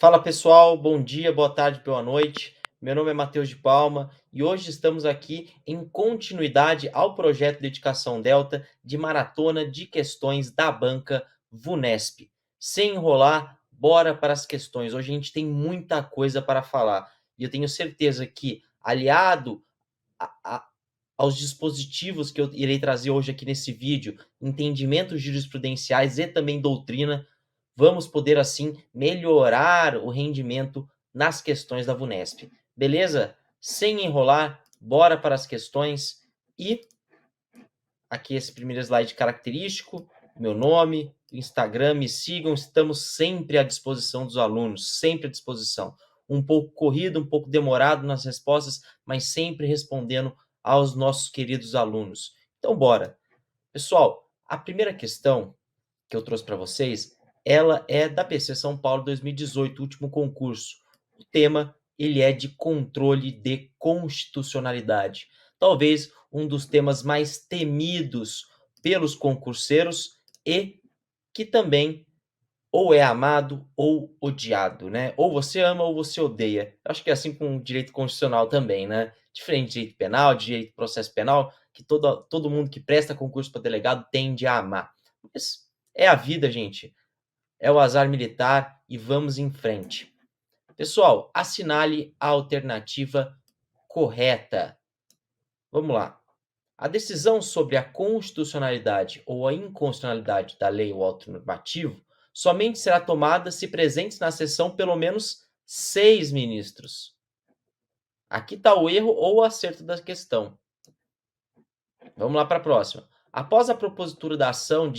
Fala pessoal, bom dia, boa tarde, boa noite. Meu nome é Matheus de Palma e hoje estamos aqui em continuidade ao projeto Dedicação Delta de maratona de questões da banca VUNESP. Sem enrolar, bora para as questões. Hoje a gente tem muita coisa para falar e eu tenho certeza que, aliado a- a- aos dispositivos que eu irei trazer hoje aqui nesse vídeo, entendimentos jurisprudenciais e também doutrina, vamos poder assim melhorar o rendimento nas questões da VUNESP. Beleza? Sem enrolar, bora para as questões e aqui esse primeiro slide característico, meu nome, Instagram, me sigam, estamos sempre à disposição dos alunos, sempre à disposição. Um pouco corrido, um pouco demorado nas respostas, mas sempre respondendo aos nossos queridos alunos. Então, bora. Pessoal, a primeira questão que eu trouxe para vocês, ela é da PC São Paulo 2018, último concurso. O tema, ele é de controle de constitucionalidade. Talvez um dos temas mais temidos pelos concurseiros e que também ou é amado ou odiado, né? Ou você ama ou você odeia. Acho que é assim com o direito constitucional também, né? Diferente de direito penal, de direito de processo penal, que todo mundo que presta concurso para delegado tende a amar. Mas é a vida, gente. É o azar militar e vamos em frente. Pessoal, assinale a alternativa correta. Vamos lá. A decisão sobre a constitucionalidade ou a inconstitucionalidade da lei ou ato normativo somente será tomada se presentes na sessão pelo menos 6 ministros. Aqui está o erro ou o acerto da questão. Vamos lá para a próxima. Após a propositura da ação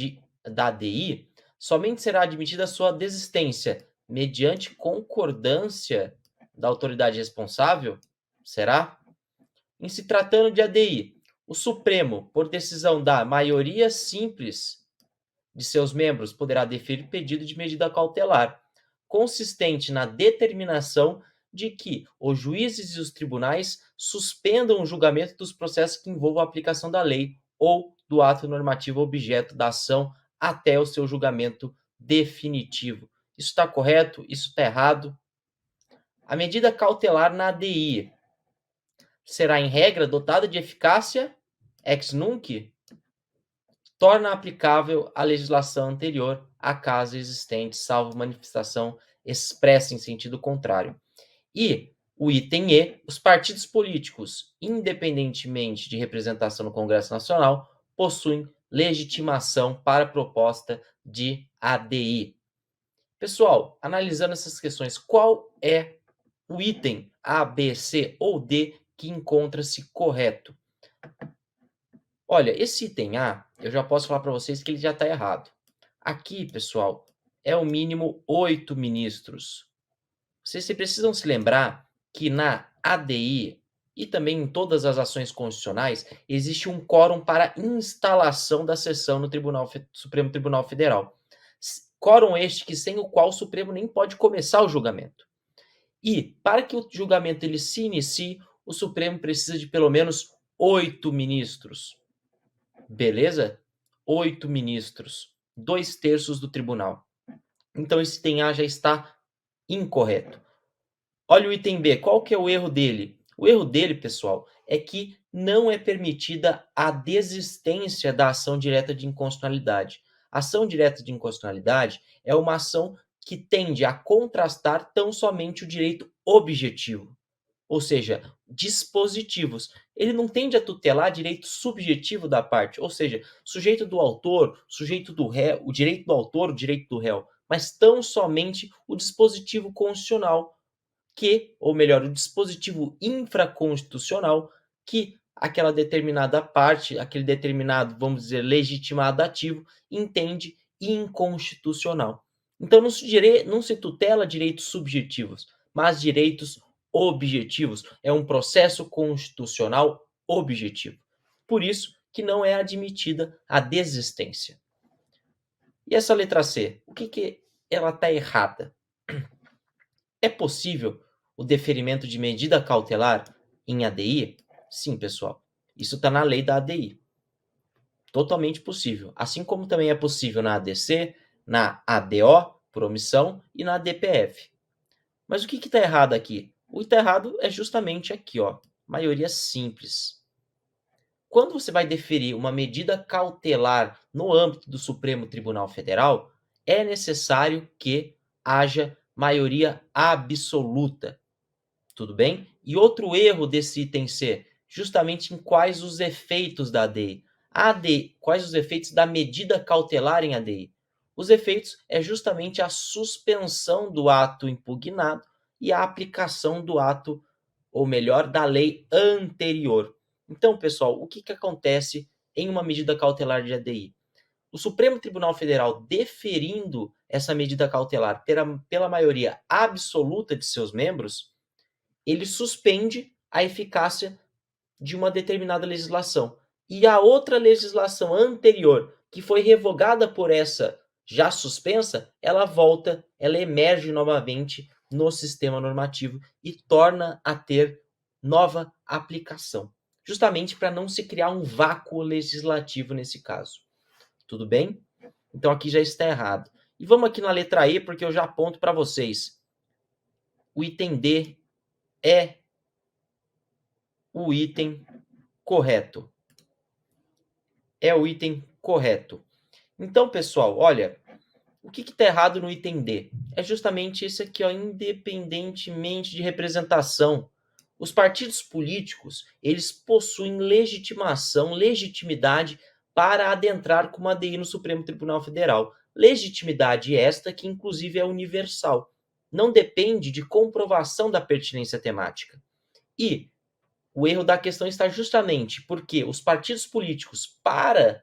da ADI, somente será admitida a sua desistência mediante concordância da autoridade responsável? Será? Em se tratando de ADI, o Supremo, por decisão da maioria simples de seus membros, poderá deferir pedido de medida cautelar, consistente na determinação de que os juízes e os tribunais suspendam o julgamento dos processos que envolvam a aplicação da lei ou do ato normativo objeto da ação até o seu julgamento definitivo. Isso está correto? Isso está errado? A medida cautelar na ADI será, em regra, dotada de eficácia ex nunc, torna aplicável a legislação anterior a caso existente, salvo manifestação expressa em sentido contrário. E o item E, os partidos políticos, independentemente de representação no Congresso Nacional, possuem legitimação para proposta de ADI. Pessoal, analisando essas questões, qual é o item A, B, C ou D que encontra-se correto? Olha, esse item A, eu já posso falar para vocês que ele já está errado. Aqui, pessoal, é o mínimo 8 ministros. Vocês precisam se lembrar que na ADI e também em todas as ações constitucionais existe um quórum para instalação da sessão no Supremo Tribunal Federal. Quórum este que sem o qual o Supremo nem pode começar o julgamento. E para que o julgamento ele se inicie, o Supremo precisa de pelo menos 8 ministros. Beleza? 8 ministros, 2/3 do tribunal. Então esse item A já está incorreto. Olha o item B, qual que é o erro dele? O erro dele, pessoal, é que não é permitida a desistência da ação direta de inconstitucionalidade. A ação direta de inconstitucionalidade é uma ação que tende a contrastar tão somente o direito objetivo, ou seja, dispositivos. Ele não tende a tutelar direito subjetivo da parte, ou seja, sujeito do autor, sujeito do réu, o direito do autor, o direito do réu, mas tão somente o dispositivo constitucional que, ou melhor, o dispositivo infraconstitucional que aquela determinada parte, aquele determinado, vamos dizer, legitimado ativo, entende inconstitucional. Então não se tutela direitos subjetivos, mas direitos objetivos. É um processo constitucional objetivo. Por isso que não é admitida a desistência. E essa letra C, o que ela está errada? É possível o deferimento de medida cautelar em ADI? Sim, pessoal. Isso está na lei da ADI. Totalmente possível. Assim como também é possível na ADC, na ADO, por omissão, e na ADPF. Mas o que está errado aqui? O que está errado é justamente aqui, ó, maioria simples. Quando você vai deferir uma medida cautelar no âmbito do Supremo Tribunal Federal, é necessário que haja maioria absoluta. Tudo bem? E outro erro desse item C, justamente em quais os efeitos da ADI. Quais os efeitos da medida cautelar em ADI? Os efeitos é justamente a suspensão do ato impugnado e a aplicação do ato, ou melhor, da lei anterior. Então, pessoal, o que acontece em uma medida cautelar de ADI? O Supremo Tribunal Federal, deferindo essa medida cautelar pela maioria absoluta de seus membros, ele suspende a eficácia de uma determinada legislação. E a outra legislação anterior, que foi revogada por essa já suspensa, ela emerge novamente no sistema normativo e torna a ter nova aplicação, justamente para não se criar um vácuo legislativo nesse caso. Tudo bem? Então aqui já está errado. E vamos aqui na letra E, porque eu já aponto para vocês. O item D é o item correto. É o item correto. Então, pessoal, olha, o que está errado no item D? É justamente esse aqui, ó, independentemente de representação. Os partidos políticos, eles possuem legitimidade para adentrar com uma ADI no Supremo Tribunal Federal. Legitimidade esta que, inclusive, é universal. Não depende de comprovação da pertinência temática. E o erro da questão está justamente porque os partidos políticos, para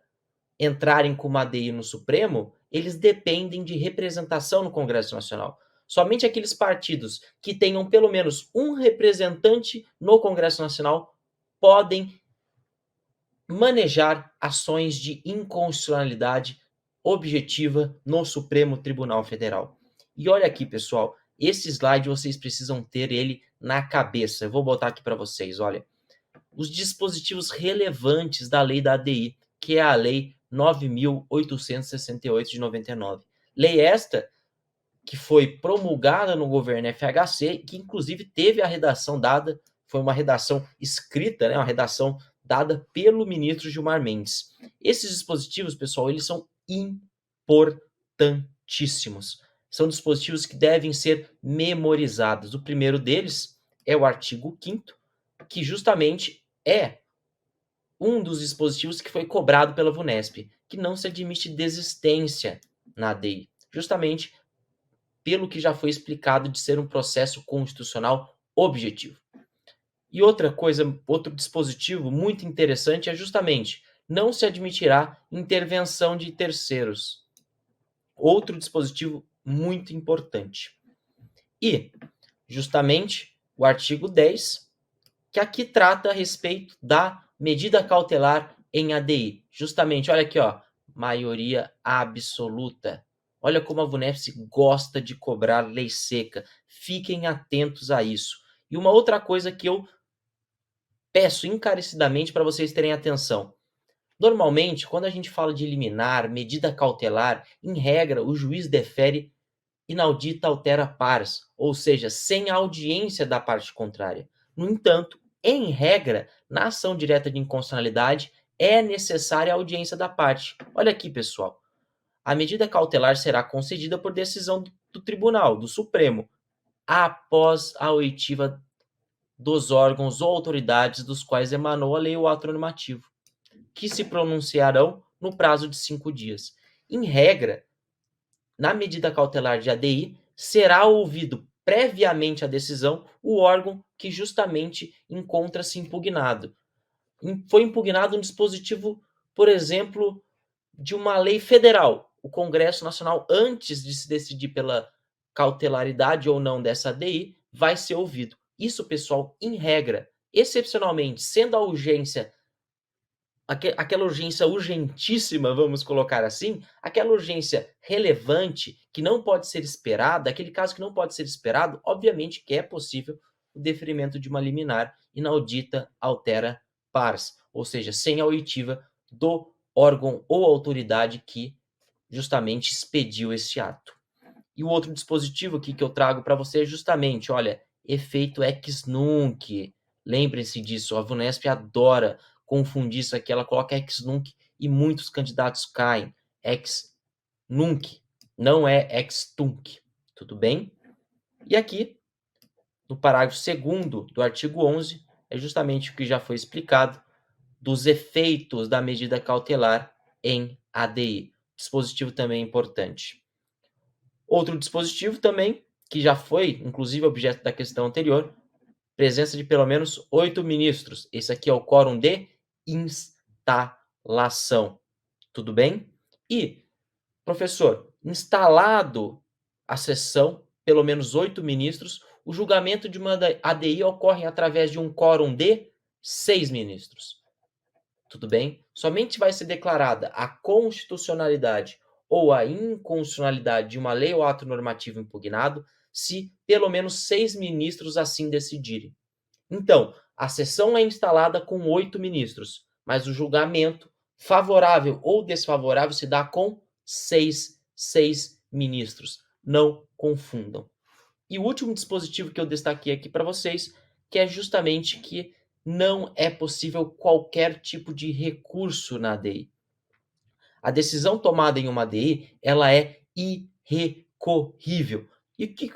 entrarem com uma ADI no Supremo, eles dependem de representação no Congresso Nacional. Somente aqueles partidos que tenham pelo menos um representante no Congresso Nacional podem manejar ações de inconstitucionalidade objetiva no Supremo Tribunal Federal. E olha aqui, pessoal, esse slide vocês precisam ter ele na cabeça. Eu vou botar aqui para vocês, olha. Os dispositivos relevantes da lei da ADI, que é a Lei 9.868 de 99. Lei esta que foi promulgada no governo FHC, que inclusive teve a redação dada, foi uma redação escrita, né, uma redação dada pelo ministro Gilmar Mendes. Esses dispositivos, pessoal, eles são importantíssimos. São dispositivos que devem ser memorizados. O primeiro deles é o artigo 5º, que justamente é um dos dispositivos que foi cobrado pela VUNESP, que não se admite desistência na ADI, justamente pelo que já foi explicado de ser um processo constitucional objetivo. E outra coisa, outro dispositivo muito interessante é justamente não se admitirá intervenção de terceiros. Outro dispositivo muito importante. E, justamente, o artigo 10, que aqui trata a respeito da medida cautelar em ADI. Justamente, olha aqui, ó, maioria absoluta. Olha como a VUNESP gosta de cobrar lei seca. Fiquem atentos a isso. E uma outra coisa que eu peço encarecidamente para vocês terem atenção. Normalmente, quando a gente fala de liminar, medida cautelar, em regra, o juiz defere inaudita altera pars, ou seja, sem a audiência da parte contrária. No entanto, em regra, na ação direta de inconstitucionalidade, é necessária a audiência da parte. Olha aqui, pessoal. A medida cautelar será concedida por decisão do Tribunal, do Supremo, após a oitiva dos órgãos ou autoridades dos quais emanou a lei ou ato normativo, que se pronunciarão no prazo de 5 dias. Em regra, na medida cautelar de ADI, será ouvido previamente à decisão o órgão que justamente encontra-se impugnado. Foi impugnado um dispositivo, por exemplo, de uma lei federal. O Congresso Nacional, antes de se decidir pela cautelaridade ou não dessa ADI, vai ser ouvido. Isso, pessoal, em regra, excepcionalmente, sendo a urgência aquela urgência urgentíssima, vamos colocar assim, aquela urgência relevante que não pode ser esperada, aquele caso que não pode ser esperado, obviamente que é possível o deferimento de uma liminar inaudita altera pars, ou seja, sem a oitiva do órgão ou autoridade que justamente expediu esse ato. E o outro dispositivo aqui que eu trago para você é justamente, olha, efeito ex-nunc. Lembrem-se disso, a VUNESP adora confundir isso aqui, ela coloca ex-nunc e muitos candidatos caem. Ex-nunc, não é ex-tunc, tudo bem? E aqui, no parágrafo 2º do artigo 11, é justamente o que já foi explicado dos efeitos da medida cautelar em ADI. Dispositivo também importante. Outro dispositivo também, que já foi, inclusive, objeto da questão anterior, presença de pelo menos 8 ministros. Esse aqui é o quórum de instalação. Tudo bem? E, professor, instalado a sessão, pelo menos 8 ministros, o julgamento de uma ADI ocorre através de um quórum de 6 ministros. Tudo bem? Somente vai ser declarada a constitucionalidade ou a inconstitucionalidade de uma lei ou ato normativo impugnado se pelo menos 6 ministros assim decidirem. Então, a sessão é instalada com 8 ministros, mas o julgamento, favorável ou desfavorável, se dá com 6 ministros. Não confundam. E o último dispositivo que eu destaquei aqui para vocês, que é justamente que não é possível qualquer tipo de recurso na ADI. A decisão tomada em uma ADI, ela é irrecorrível. E o que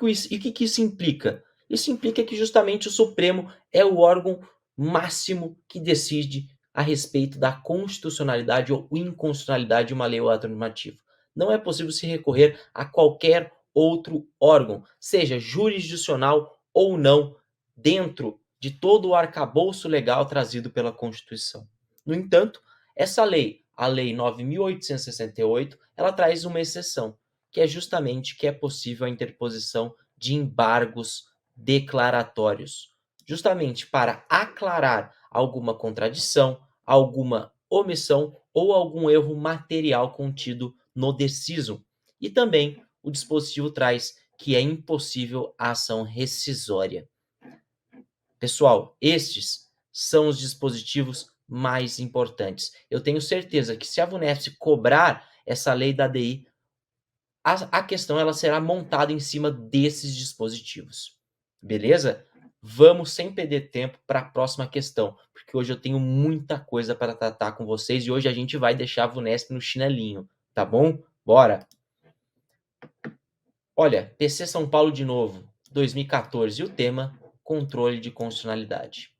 isso implica? Isso implica que justamente o Supremo é o órgão máximo que decide a respeito da constitucionalidade ou inconstitucionalidade de uma lei ou ato normativo. Não é possível se recorrer a qualquer outro órgão, seja jurisdicional ou não, dentro de todo o arcabouço legal trazido pela Constituição. No entanto, essa lei, a Lei 9.868, ela traz uma exceção, que é justamente que é possível a interposição de embargos declaratórios, justamente para aclarar alguma contradição, alguma omissão ou algum erro material contido no deciso. E também o dispositivo traz que é impossível a ação rescisória. Pessoal, estes são os dispositivos mais importantes. Eu tenho certeza que se a VUNESP cobrar essa lei da ADI, a questão ela será montada em cima desses dispositivos. Beleza? Vamos sem perder tempo para a próxima questão, porque hoje eu tenho muita coisa para tratar com vocês e hoje a gente vai deixar a VUNESP no chinelinho, tá bom? Bora! Olha, PC São Paulo de novo, 2014, e o tema controle de constitucionalidade.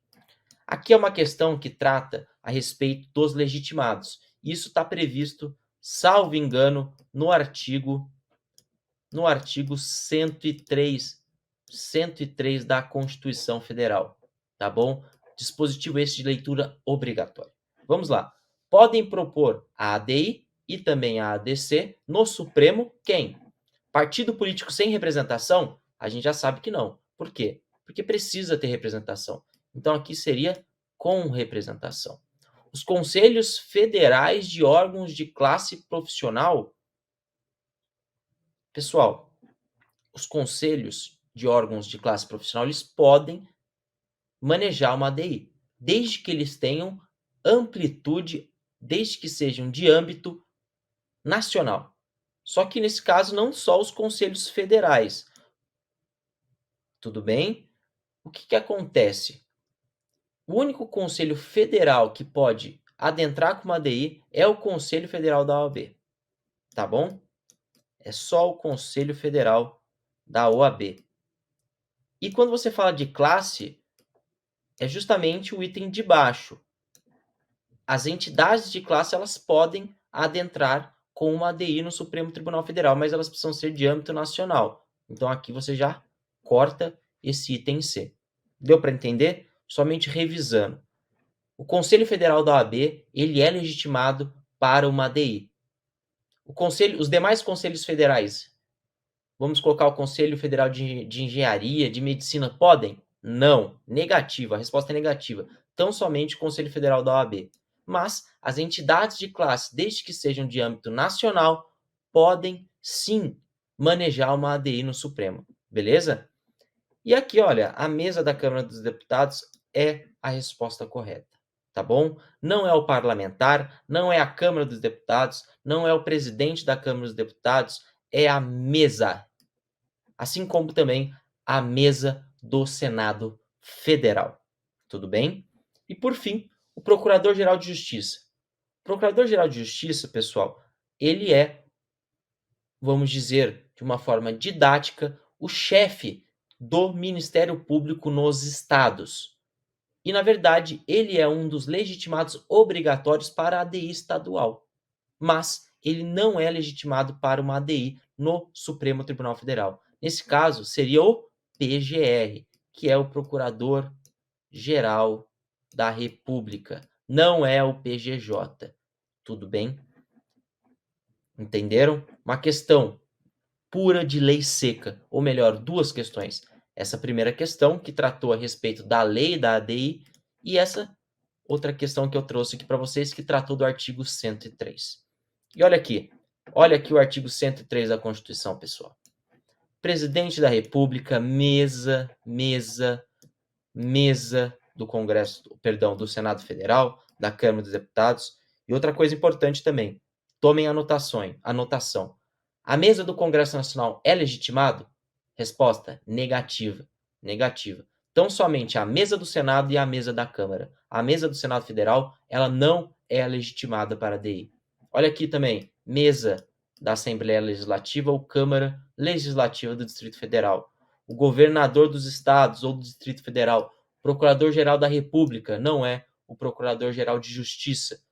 Aqui é uma questão que trata a respeito dos legitimados. Isso está previsto, salvo engano, no artigo 103 da Constituição Federal, tá bom? Dispositivo esse de leitura obrigatória. Vamos lá. Podem propor a ADI e também a ADC no Supremo quem? Partido político sem representação? A gente já sabe que não. Por quê? Porque precisa ter representação. Então aqui seria com representação. Os conselhos federais de órgãos de classe profissional. Pessoal, os conselhos de órgãos de classe profissional, eles podem manejar uma ADI, desde que eles tenham amplitude, desde que sejam de âmbito nacional. Só que nesse caso não só os conselhos federais. Tudo bem? O que acontece? O único conselho federal que pode adentrar com uma ADI é o Conselho Federal da OAB. Tá bom? É só o Conselho Federal da OAB. E quando você fala de classe, é justamente o item de baixo. As entidades de classe, elas podem adentrar com uma ADI no Supremo Tribunal Federal, mas elas precisam ser de âmbito nacional. Então aqui você já corta esse item C. Deu para entender? Somente revisando. O Conselho Federal da OAB, ele é legitimado para uma ADI. Os demais conselhos federais, vamos colocar o Conselho Federal de Engenharia, de Medicina, podem? Não. Negativa. A resposta é negativa. Tão somente o Conselho Federal da OAB. Mas as entidades de classe, desde que sejam de âmbito nacional, podem sim manejar uma ADI no Supremo. Beleza? E aqui, olha, a mesa da Câmara dos Deputados é a resposta correta. Tá bom? Não é o parlamentar, não é a Câmara dos Deputados, não é o presidente da Câmara dos Deputados, é a mesa. assim como também a mesa do Senado Federal. Tudo bem? E por fim, o Procurador-Geral de Justiça. O Procurador-Geral de Justiça, pessoal, ele é, vamos dizer, de uma forma didática, o chefe do Ministério Público nos estados. E, na verdade, ele é um dos legitimados obrigatórios para a ADI estadual. Mas ele não é legitimado para uma ADI no Supremo Tribunal Federal. Nesse caso, seria o PGR, que é o Procurador-Geral da República. Não é o PGJ. Tudo bem? Entenderam? Uma questão pura de lei seca, ou melhor, duas questões. Essa primeira questão, que tratou a respeito da lei da ADI, e essa outra questão que eu trouxe aqui para vocês, que tratou do artigo 103. E olha aqui o artigo 103 da Constituição, pessoal. Presidente da República, mesa do Congresso, perdão, do Senado Federal, da Câmara dos Deputados. E outra coisa importante também, tomem anotação. A mesa do Congresso Nacional é legitimado? Resposta: negativa. Então, somente a mesa do Senado e a mesa da Câmara. A mesa do Senado Federal, ela não é legitimada para a DI. Olha aqui também, mesa da Assembleia Legislativa ou Câmara Legislativa do Distrito Federal. O governador dos estados ou do Distrito Federal, Procurador-Geral da República, não é o Procurador-Geral de Justiça.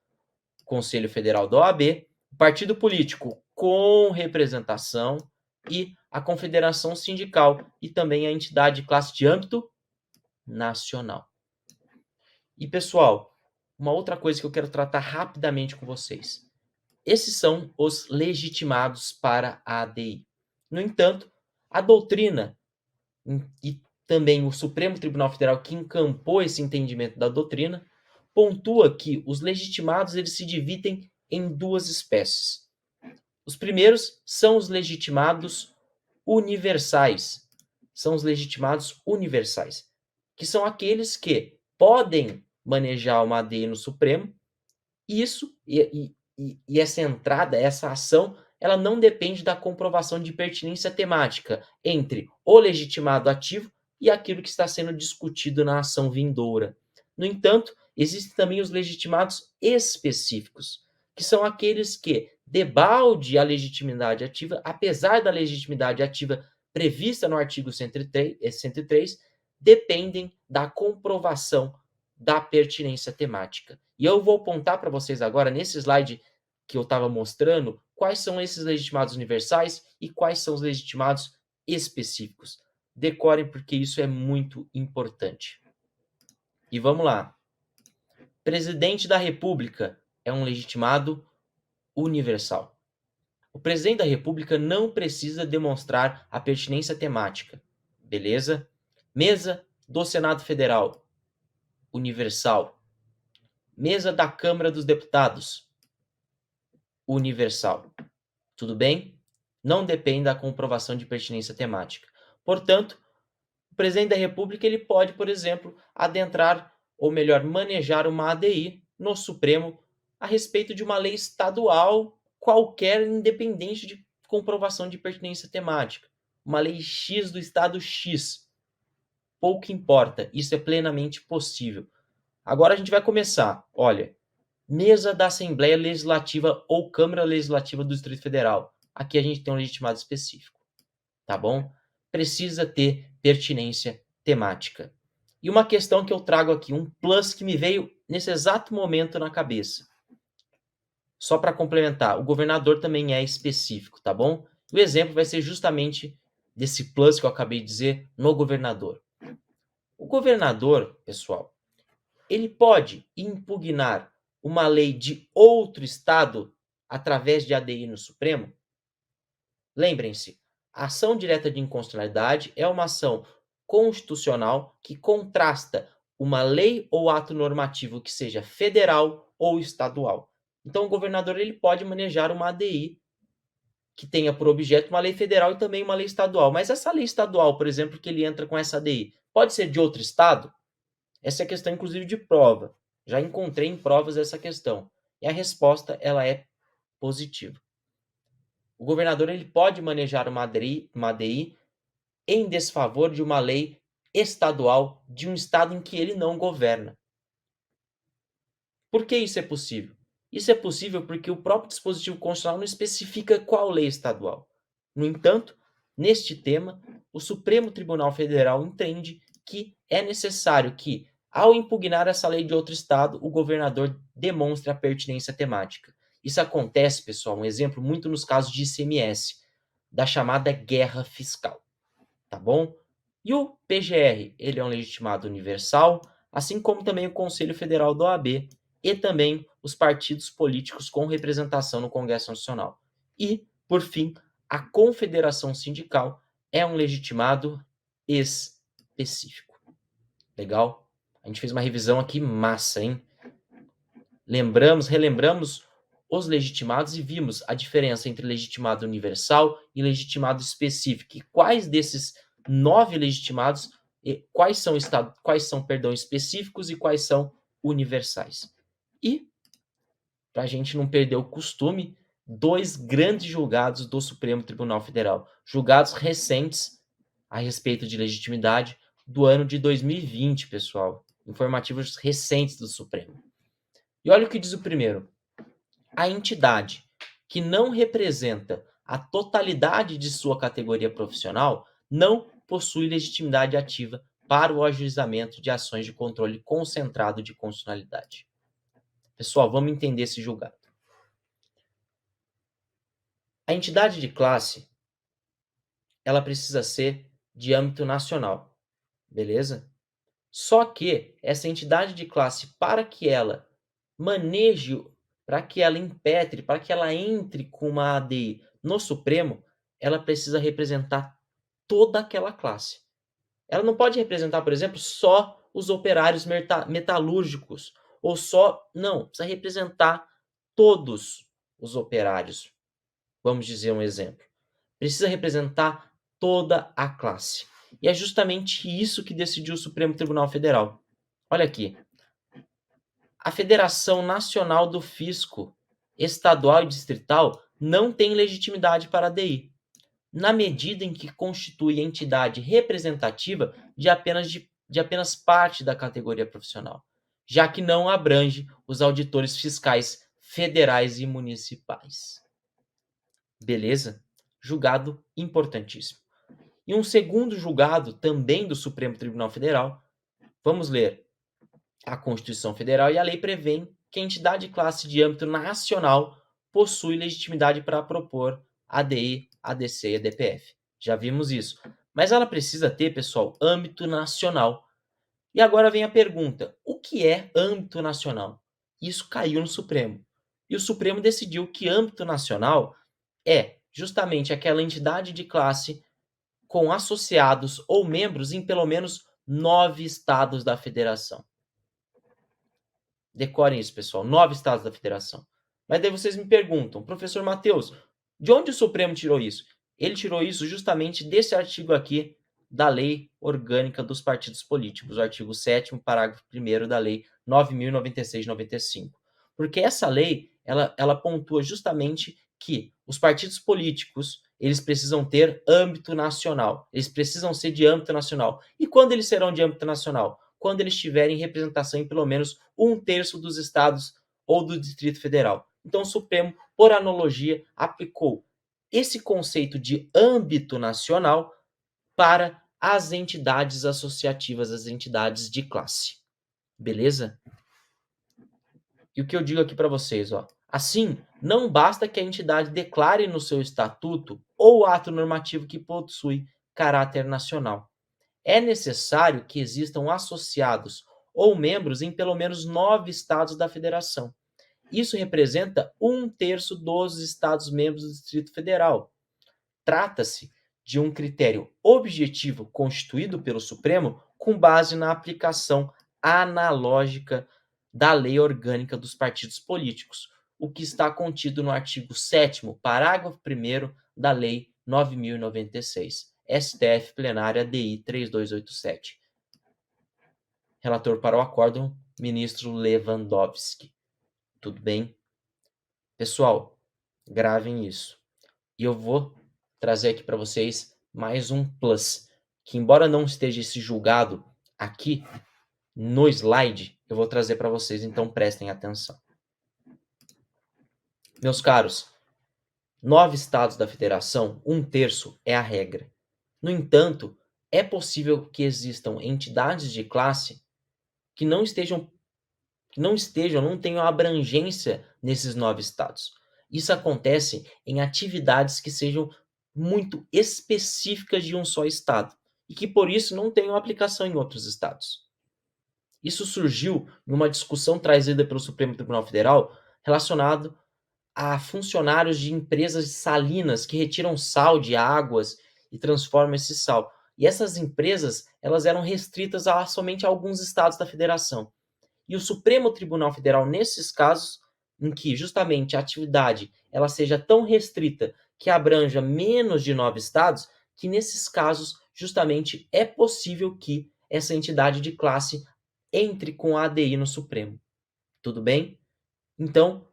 Conselho Federal da OAB, partido político com representação e a confederação sindical e também a entidade de classe de âmbito nacional. E, pessoal, uma outra coisa que eu quero tratar rapidamente com vocês. Esses são os legitimados para a ADI. No entanto, a doutrina e também o Supremo Tribunal Federal, que encampou esse entendimento da doutrina, pontua que os legitimados eles se dividem em duas espécies. Os primeiros são os legitimados universais. Que são aqueles que podem manejar uma ADI no Supremo, e essa entrada, essa ação, ela não depende da comprovação de pertinência temática entre o legitimado ativo e aquilo que está sendo discutido na ação vindoura. No entanto, existem também os legitimados específicos, que são aqueles que, debalde a legitimidade ativa, apesar da legitimidade ativa prevista no artigo 103, dependem da comprovação da pertinência temática. E eu vou apontar para vocês agora, nesse slide que eu estava mostrando, quais são esses legitimados universais e quais são os legitimados específicos. Decorem, porque isso é muito importante. E vamos lá. Presidente da República é um legitimado universal. O presidente da República não precisa demonstrar a pertinência temática. Beleza? Mesa do Senado Federal, universal. Mesa da Câmara dos Deputados, universal. Tudo bem? Não depende da comprovação de pertinência temática. Portanto, o presidente da República ele pode, por exemplo, adentrar, ou melhor, manejar uma ADI no Supremo a respeito de uma lei estadual qualquer, independente de comprovação de pertinência temática. Uma lei X do estado X. Pouco importa, isso é plenamente possível. Agora a gente vai começar. Olha, mesa da Assembleia Legislativa ou Câmara Legislativa do Distrito Federal. Aqui a gente tem um legitimado específico, tá bom? Precisa ter pertinência temática. E uma questão que eu trago aqui, um plus que me veio nesse exato momento na cabeça. Só para complementar, o governador também é específico, tá bom? O exemplo vai ser justamente desse plus que eu acabei de dizer no governador. O governador, pessoal, ele pode impugnar uma lei de outro estado através de ADI no Supremo? Lembrem-se, a ação direta de inconstitucionalidade é uma ação constitucional que contrasta uma lei ou ato normativo que seja federal ou estadual. Então, o governador ele pode manejar uma ADI que tenha por objeto uma lei federal e também uma lei estadual. Mas essa lei estadual, por exemplo, que ele entra com essa ADI, pode ser de outro estado? Essa é questão, inclusive, de prova. Já encontrei em provas essa questão. E a resposta ela é positiva. O governador ele pode manejar uma ADI em desfavor de uma lei estadual de um estado em que ele não governa. Por que isso é possível? Isso é possível porque o próprio dispositivo constitucional não especifica qual lei estadual. No entanto, neste tema, o Supremo Tribunal Federal entende que é necessário que, ao impugnar essa lei de outro estado, o governador demonstre a pertinência temática. Isso acontece, pessoal, um exemplo muito nos casos de ICMS, da chamada guerra fiscal, tá bom? E o PGR, ele é um legitimado universal, assim como também o Conselho Federal da OAB e também os partidos políticos com representação no Congresso Nacional. E, por fim, a Confederação Sindical é um legitimado específico. Legal? A gente fez uma revisão aqui massa, hein? Relembramos os legitimados e vimos a diferença entre legitimado universal e legitimado específico. E quais desses 9 legitimados, quais são, específicos e quais são universais. E, para a gente não perder o costume, 2 grandes julgados do Supremo Tribunal Federal. Julgados recentes a respeito de legitimidade do ano de 2020, pessoal. Informativos recentes do Supremo. E olha o que diz o primeiro. A entidade que não representa a totalidade de sua categoria profissional não possui legitimidade ativa para o ajuizamento de ações de controle concentrado de constitucionalidade. Pessoal, vamos entender esse julgado. A entidade de classe, ela precisa ser de âmbito nacional, beleza? Só que essa entidade de classe, para que ela maneje, para que ela impetre, para que ela entre com uma ADI no Supremo, ela precisa representar toda aquela classe. Ela não pode representar, por exemplo, só os operários metalúrgicos, ou só. Não, precisa representar todos os operários. Vamos dizer um exemplo. Precisa representar toda a classe. E é justamente isso que decidiu o Supremo Tribunal Federal. Olha aqui. A Federação Nacional do Fisco Estadual e Distrital não tem legitimidade para a ADI, na medida em que constitui entidade representativa de apenas parte da categoria profissional, já que não abrange os auditores fiscais federais e municipais. Beleza? Julgado importantíssimo. E um segundo julgado, também do Supremo Tribunal Federal, vamos ler. A Constituição Federal e a lei prevêem que a entidade de classe de âmbito nacional possui legitimidade para propor ADI, ADC e ADPF. Já vimos isso. Mas ela precisa ter, pessoal, âmbito nacional. E agora vem a pergunta: o que é âmbito nacional? Isso caiu no Supremo. E o Supremo decidiu que âmbito nacional é justamente aquela entidade de classe com associados ou membros em pelo menos 9 estados da federação. Decorem isso, pessoal. 9 estados da federação. Mas daí vocês me perguntam, professor Matheus, de onde o Supremo tirou isso? Ele tirou isso justamente desse artigo aqui da Lei Orgânica dos Partidos Políticos, o artigo 7º, parágrafo 1º da Lei 9.096 de 95. Porque essa lei, ela pontua justamente que os partidos políticos, eles precisam ter âmbito nacional. Eles precisam ser de âmbito nacional. E quando eles serão de âmbito nacional? Quando eles tiverem representação em pelo menos 1/3 dos estados ou do Distrito Federal. Então, o Supremo, por analogia, aplicou esse conceito de âmbito nacional para as entidades associativas, as entidades de classe. Beleza? E o que eu digo aqui para vocês, ó. Assim, não basta que a entidade declare no seu estatuto ou ato normativo que possui caráter nacional. É necessário que existam associados ou membros em pelo menos 9 estados da federação. Isso representa 1/3 dos estados-membros do Distrito Federal. Trata-se de um critério objetivo constituído pelo Supremo com base na aplicação analógica da Lei Orgânica dos Partidos Políticos, o que está contido no artigo 7º, parágrafo 1º da Lei 9.096, STF Plenária DI 3287. Relator para o acórdão, ministro Lewandowski. Tudo bem? Pessoal, gravem isso. E eu vou trazer aqui para vocês mais um plus. que, embora não esteja esse julgado aqui no slide, eu vou trazer para vocês, então prestem atenção. Meus caros, 9 estados da federação, 1/3 é a regra. No entanto, é possível que existam entidades de classe que não tenham abrangência nesses 9 estados. Isso acontece em atividades que sejam muito específicas de um só estado e que por isso não tenham aplicação em outros estados. Isso surgiu em uma discussão trazida pelo Supremo Tribunal Federal relacionado a funcionários de empresas salinas que retiram sal de águas e transformam esse sal. E essas empresas, elas eram restritas a somente alguns estados da federação. E o Supremo Tribunal Federal, nesses casos em que justamente a atividade ela seja tão restrita que abranja menos de 9 estados, que nesses casos justamente é possível que essa entidade de classe entre com a ADI no Supremo. Tudo bem? Então,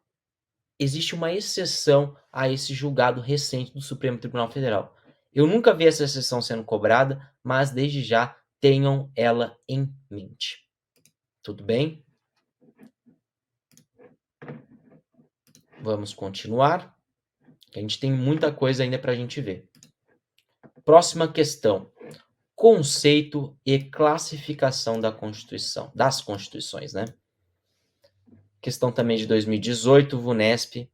existe uma exceção a esse julgado recente do Supremo Tribunal Federal. Eu nunca vi essa exceção sendo cobrada, mas desde já tenham ela em mente. Tudo bem? Vamos continuar. A gente tem muita coisa ainda para a gente ver. Próxima questão. Conceito e classificação da Constituição, das Constituições, né? Questão também de 2018, VUNESP.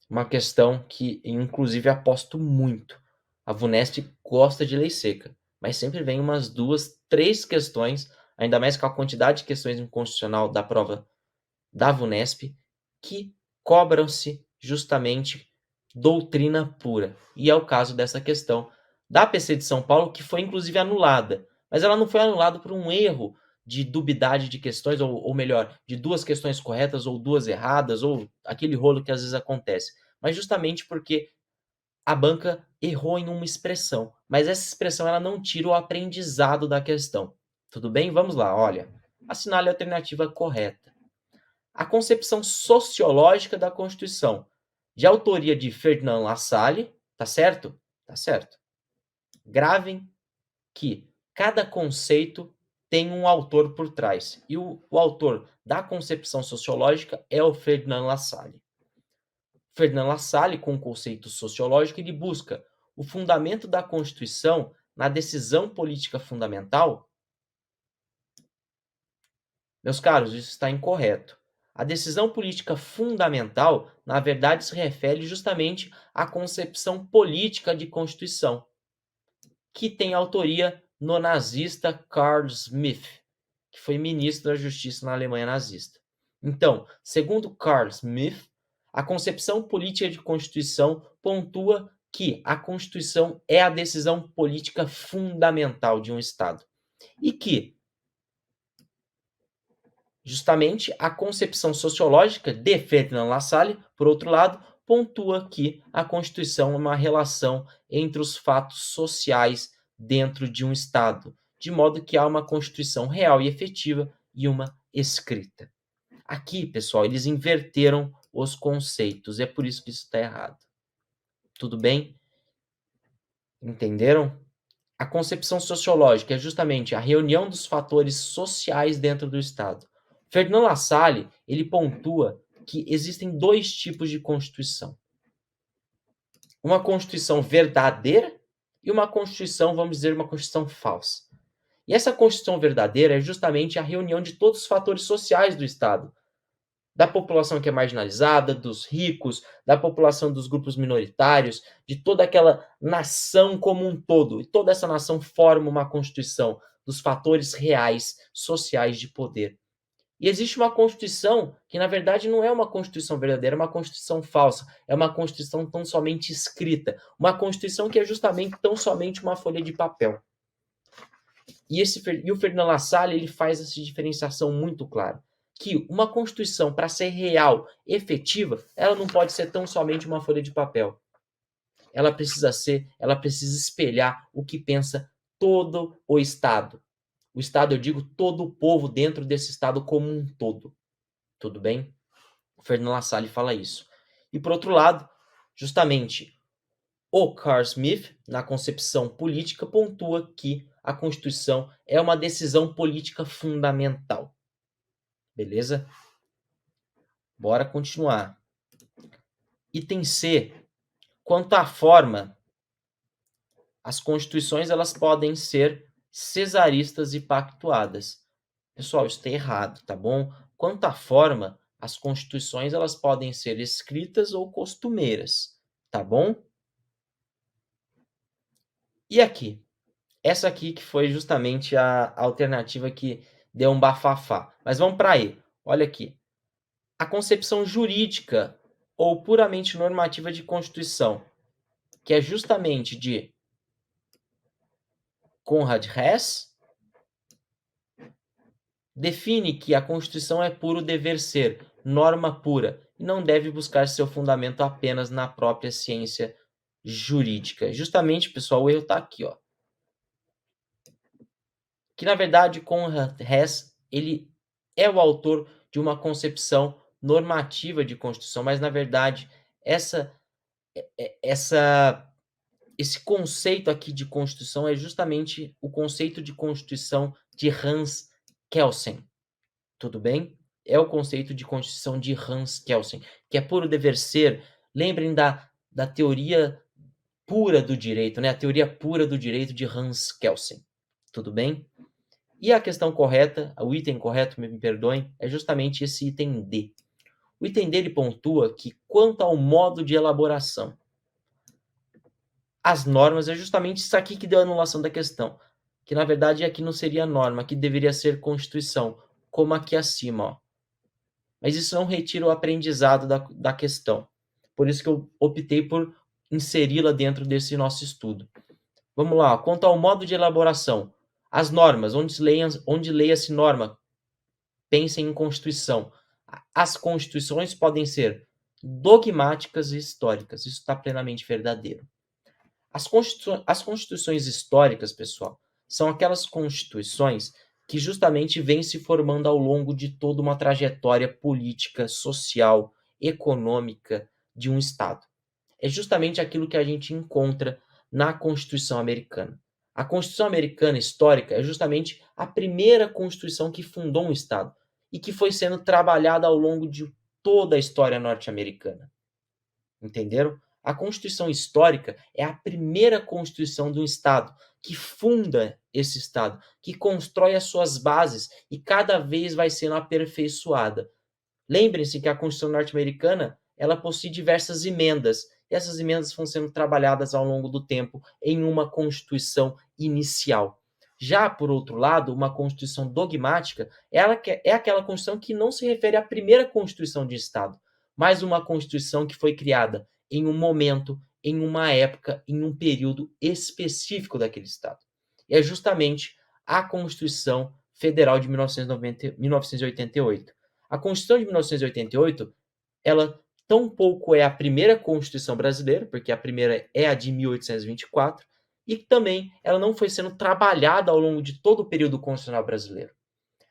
Uma questão que, inclusive, aposto muito. A VUNESP gosta de lei seca, mas sempre vem umas 2, 3 questões, ainda mais com a quantidade de questões inconstitucional da prova da VUNESP, que cobram-se justamente doutrina pura. E é o caso dessa questão da PC de São Paulo, que foi inclusive anulada. Mas ela não foi anulada por um erro de dubidade de questões, ou melhor, de 2 questões corretas ou 2 erradas, ou aquele rolo que às vezes acontece. Mas justamente porque a banca errou em uma expressão. Mas essa expressão ela não tira o aprendizado da questão. Tudo bem? Vamos lá, olha. Assinale a alternativa correta. A concepção sociológica da Constituição, de autoria de Ferdinand Lassalle, tá certo? Tá certo. Gravem que cada conceito tem um autor por trás, e o autor da concepção sociológica é o Ferdinand Lassalle. Ferdinand Lassalle, com o conceito sociológico, ele busca o fundamento da Constituição na decisão política fundamental. Meus caros, isso está incorreto. A decisão política fundamental, na verdade, se refere justamente à concepção política de Constituição, que tem autoria no nazista Carl Schmitt, que foi ministro da Justiça na Alemanha nazista. Então, segundo Carl Schmitt, a concepção política de Constituição pontua que a Constituição é a decisão política fundamental de um Estado e que justamente a concepção sociológica de Ferdinand Lassalle, por outro lado, pontua que a Constituição é uma relação entre os fatos sociais dentro de um Estado, de modo que há uma Constituição real e efetiva e uma escrita. Aqui, pessoal, eles inverteram os conceitos, é por isso que isso está errado. Tudo bem? Entenderam? A concepção sociológica é justamente a reunião dos fatores sociais dentro do Estado. Ferdinand Lassalle, ele pontua que existem 2 tipos de Constituição. Uma Constituição verdadeira e uma Constituição, vamos dizer, uma Constituição falsa. E essa Constituição verdadeira é justamente a reunião de todos os fatores sociais do Estado. Da população que é marginalizada, dos ricos, da população dos grupos minoritários, de toda aquela nação como um todo. E toda essa nação forma uma Constituição dos fatores reais, sociais de poder. E existe uma Constituição que, na verdade, não é uma Constituição verdadeira, é uma Constituição falsa. É uma Constituição tão somente escrita. Uma Constituição que é justamente tão somente uma folha de papel. E o Ferdinand Lassalle ele faz essa diferenciação muito clara. Que uma Constituição, para ser real, efetiva, ela não pode ser tão somente uma folha de papel. Ela precisa espelhar o que pensa todo o Estado. O Estado, eu digo, todo o povo dentro desse Estado como um todo. Tudo bem? O Ferdinand Lassalle fala isso. E por outro lado, justamente, O Carl Smith, na concepção política, pontua que a Constituição é uma decisão política fundamental. Beleza? Bora continuar. Item C. Quanto à forma, as constituições elas podem ser cesaristas e pactuadas. Pessoal, isso está errado, tá bom? Quanto à forma, as constituições elas podem ser escritas ou costumeiras, tá bom? E aqui? Essa aqui que foi justamente a alternativa que deu um bafafá. Mas vamos para aí. Olha aqui. A concepção jurídica ou puramente normativa de Constituição, que é justamente de Conrad Hess, define que a Constituição é puro dever ser, norma pura, e não deve buscar seu fundamento apenas na própria ciência jurídica. Justamente, pessoal, o erro está aqui, ó. Que na verdade Conrad Hess, ele é o autor de uma concepção normativa de Constituição, mas na verdade essa esse conceito aqui de Constituição é justamente o conceito de Constituição de Hans Kelsen. Tudo bem? É o conceito de Constituição de Hans Kelsen, que é puro dever ser. Lembrem da teoria pura do direito, né? A teoria pura do direito de Hans Kelsen. Tudo bem? E a questão correta, o item correto, me perdoem, é justamente esse item D. O item D ele pontua que, quanto ao modo de elaboração, as normas é justamente isso aqui que deu a anulação da questão. Que na verdade aqui não seria norma, aqui deveria ser Constituição, como aqui acima, ó. Mas isso não retira o aprendizado da questão. Por isso que eu optei por inseri-la dentro desse nosso estudo. Vamos lá, quanto ao modo de elaboração, as normas, onde leia-se norma, pensem em Constituição. As constituições podem ser dogmáticas e históricas. Isso está plenamente verdadeiro. As constituições históricas, pessoal, são aquelas constituições que justamente vêm se formando ao longo de toda uma trajetória política, social, econômica de um Estado. É justamente aquilo que a gente encontra na Constituição Americana. A Constituição Americana histórica é justamente a primeira Constituição que fundou um Estado e que foi sendo trabalhada ao longo de toda a história norte-americana. Entenderam? A Constituição histórica é a primeira Constituição de um Estado que funda esse Estado, que constrói as suas bases e cada vez vai sendo aperfeiçoada. Lembrem-se que a Constituição norte-americana ela possui diversas emendas, e essas emendas vão sendo trabalhadas ao longo do tempo em uma Constituição inicial. Já, por outro lado, uma Constituição dogmática ela é aquela Constituição que não se refere à primeira Constituição de Estado, mas uma Constituição que foi criada em um momento, em uma época, em um período específico daquele Estado. E é justamente a Constituição Federal de 1988. A Constituição de 1988, ela tampouco é a primeira Constituição brasileira, porque a primeira é a de 1824, e também ela não foi sendo trabalhada ao longo de todo o período constitucional brasileiro.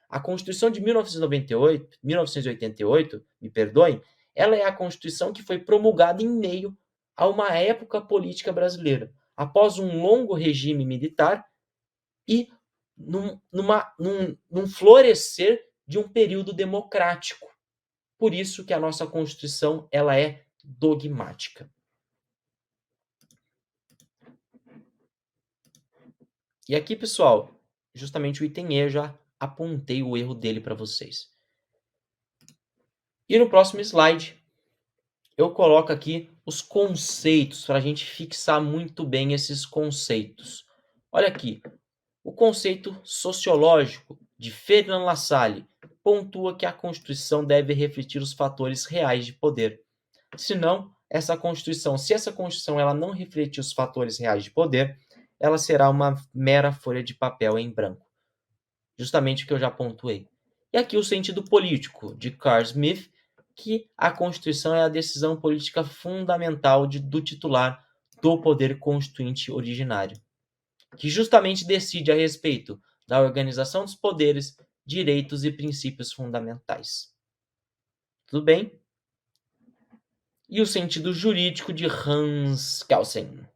A Constituição de 1988, me perdoem, ela é a Constituição que foi promulgada em meio a uma época política brasileira, após um longo regime militar e num florescer de um período democrático. Por isso que a nossa Constituição ela é dogmática. E aqui, pessoal, justamente o item E, eu já apontei o erro dele para vocês. E no próximo slide, eu coloco aqui os conceitos, para a gente fixar muito bem esses conceitos. Olha aqui, o conceito sociológico de Ferdinand Lassalle pontua que a Constituição deve refletir os fatores reais de poder. Senão, se essa Constituição ela não refletir os fatores reais de poder, ela será uma mera folha de papel em branco. Justamente o que eu já pontuei. E aqui o sentido político de Carl Smith, que a Constituição é a decisão política fundamental do titular do poder constituinte originário, que justamente decide a respeito da organização dos poderes, direitos e princípios fundamentais. Tudo bem? e o sentido jurídico de Hans Kelsen.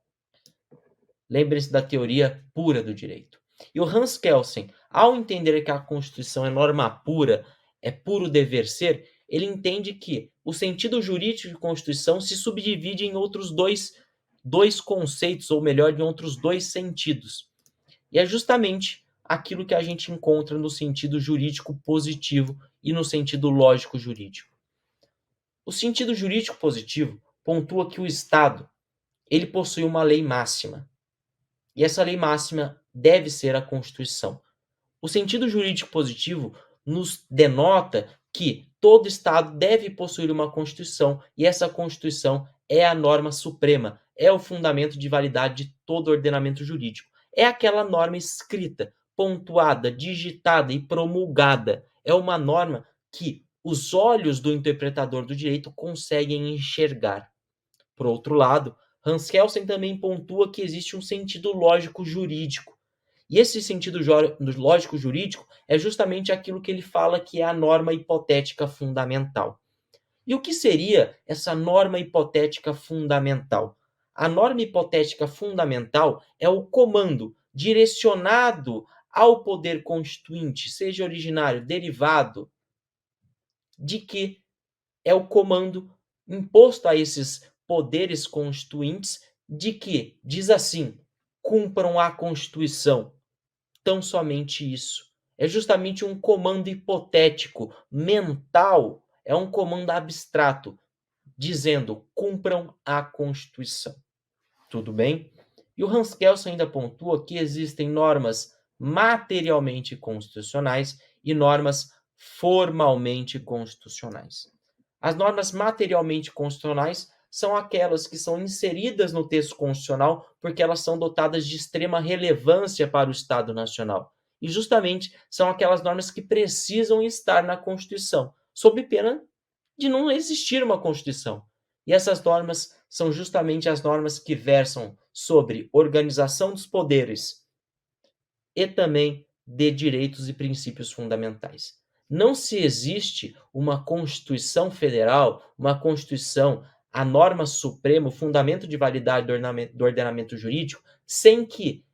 Lembre-se da teoria pura do direito. E o Hans Kelsen, ao entender que a Constituição é norma pura, é puro dever ser, ele entende que o sentido jurídico de Constituição se subdivide em outros dois conceitos, ou melhor, em outros dois sentidos. E é justamente aquilo que a gente encontra no sentido jurídico positivo e no sentido lógico jurídico. O sentido jurídico positivo pontua que o Estado ele possui uma lei máxima, e essa lei máxima deve ser a Constituição. O sentido jurídico positivo nos denota que todo Estado deve possuir uma Constituição, e essa Constituição é a norma suprema, é o fundamento de validade de todo ordenamento jurídico. É aquela norma escrita, pontuada, digitada e promulgada. É uma norma que os olhos do interpretador do direito conseguem enxergar. Por outro lado, Hans Kelsen também pontua que existe um sentido lógico jurídico. E esse sentido lógico jurídico é justamente aquilo que ele fala que é a norma hipotética fundamental. E o que seria essa norma hipotética fundamental? A norma hipotética fundamental é o comando direcionado ao poder constituinte, seja originário, derivado, de que é o comando imposto a esses poderes constituintes de que, diz assim, cumpram a Constituição. Tão somente isso. É justamente um comando hipotético, mental, é um comando abstrato, dizendo cumpram a Constituição. Tudo bem? E o Hans Kelsen ainda pontua que existem normas materialmente constitucionais e normas formalmente constitucionais. As normas materialmente constitucionais são aquelas que são inseridas no texto constitucional porque elas são dotadas de extrema relevância para o Estado Nacional. E justamente são aquelas normas que precisam estar na Constituição, sob pena de não existir uma Constituição. E essas normas são justamente as normas que versam sobre organização dos poderes e também de direitos e princípios fundamentais. Não se existe uma Constituição Federal, uma Constituição, a norma suprema, o fundamento de validade do ordenamento jurídico, sem que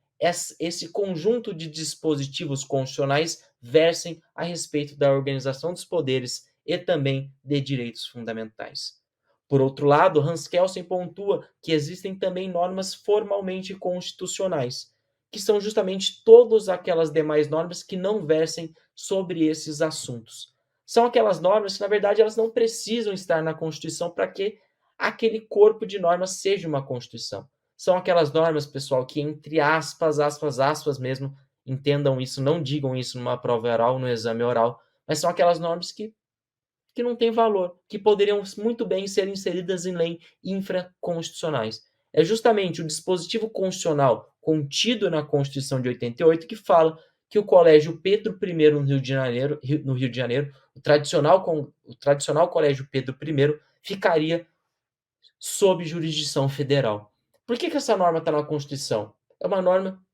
esse conjunto de dispositivos constitucionais versem a respeito da organização dos poderes e também de direitos fundamentais. Por outro lado, Hans Kelsen pontua que existem também normas formalmente constitucionais, que são justamente todas aquelas demais normas que não versem sobre esses assuntos. São aquelas normas que, na verdade, elas não precisam estar na Constituição para que aquele corpo de normas seja uma Constituição. São aquelas normas, pessoal, que entre aspas, aspas, aspas mesmo, entendam isso, não digam isso numa prova oral, no exame oral, mas são aquelas normas que não têm valor, que poderiam muito bem ser inseridas em lei infraconstitucionais. É justamente o dispositivo constitucional contido na Constituição de 88 que fala que o Colégio Pedro I no Rio de Janeiro, o tradicional Colégio Pedro I, ficaria sob jurisdição federal. Por que essa norma está na Constituição? É uma norma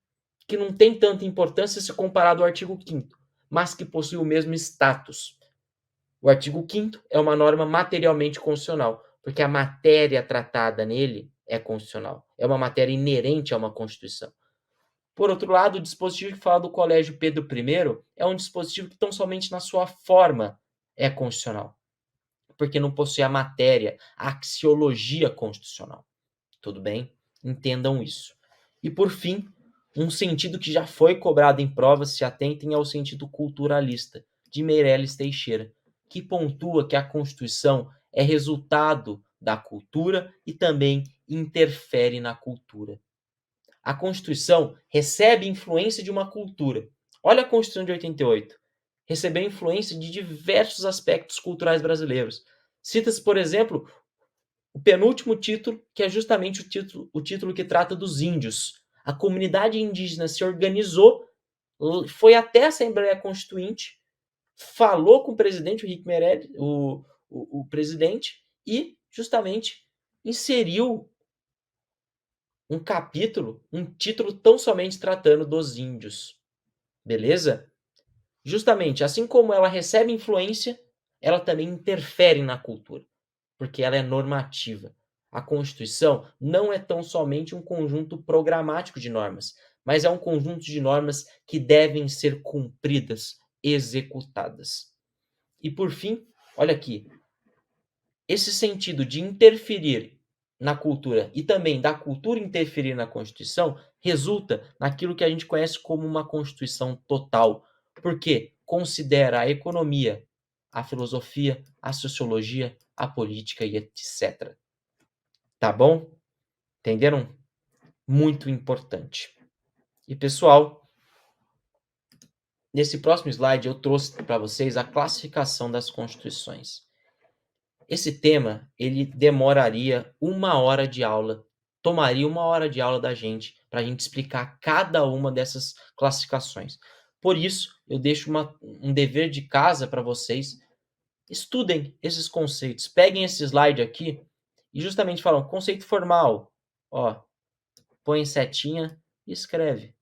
que não tem tanta importância se comparado ao artigo 5º, mas que possui o mesmo status. O artigo 5º é uma norma materialmente constitucional, porque a matéria tratada nele é constitucional. É uma matéria inerente a uma Constituição. Por outro lado, o dispositivo que fala do Colégio Pedro I é um dispositivo que tão somente na sua forma é constitucional, porque não possui a matéria, a axiologia constitucional. Tudo bem? Entendam isso. E por fim, um sentido que já foi cobrado em provas, se atentem ao sentido culturalista, de Meirelles Teixeira, que pontua que a Constituição é resultado da cultura e também interfere na cultura. A Constituição recebe influência de uma cultura. Olha a Constituição de 88. Recebeu influência de diversos aspectos culturais brasileiros. Cita-se, por exemplo, o penúltimo título, que é justamente o título que trata dos índios. A comunidade indígena se organizou, foi até a Assembleia Constituinte, falou com o presidente, o Henrique Meirelles, o presidente, e justamente inseriu um capítulo, um título tão somente tratando dos índios. Beleza? Justamente, assim como ela recebe influência, ela também interfere na cultura. porque ela é normativa. A Constituição não é tão somente um conjunto programático de normas, mas é um conjunto de normas que devem ser cumpridas, executadas. E por fim, olha aqui, esse sentido de interferir na cultura e também da cultura interferir na Constituição resulta naquilo que a gente conhece como uma Constituição total, porque considera a economia, a filosofia, a sociologia, a política e etc. Tá bom? Entenderam? Muito importante. E pessoal, nesse próximo slide eu trouxe para vocês a classificação das constituições. Esse tema, ele demoraria 1 hora de aula, tomaria 1 hora de aula da gente, para a gente explicar cada uma dessas classificações. Por isso, eu deixo um dever de casa para vocês, estudem esses conceitos, peguem esse slide aqui e justamente falam, conceito formal, ó, põe setinha e escreve.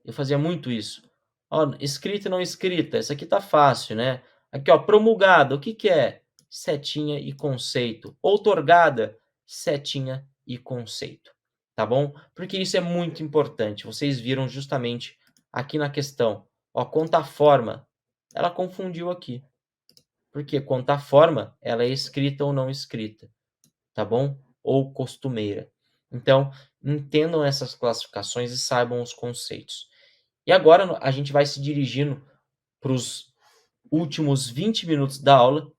Eu fazia muito isso. Ó, escrita e não escrita, essa aqui tá fácil, né? Aqui, ó, promulgada, o que que é? Setinha e conceito. Outorgada, setinha e conceito. Tá bom? Porque isso é muito importante. Vocês viram justamente aqui na questão. Ó, quanto à forma, ela confundiu aqui. Porque quanto à forma, ela é escrita ou não escrita. Tá bom? Ou costumeira. Então, entendam essas classificações e saibam os conceitos. E agora a gente vai se dirigindo para os últimos 20 minutos da aula.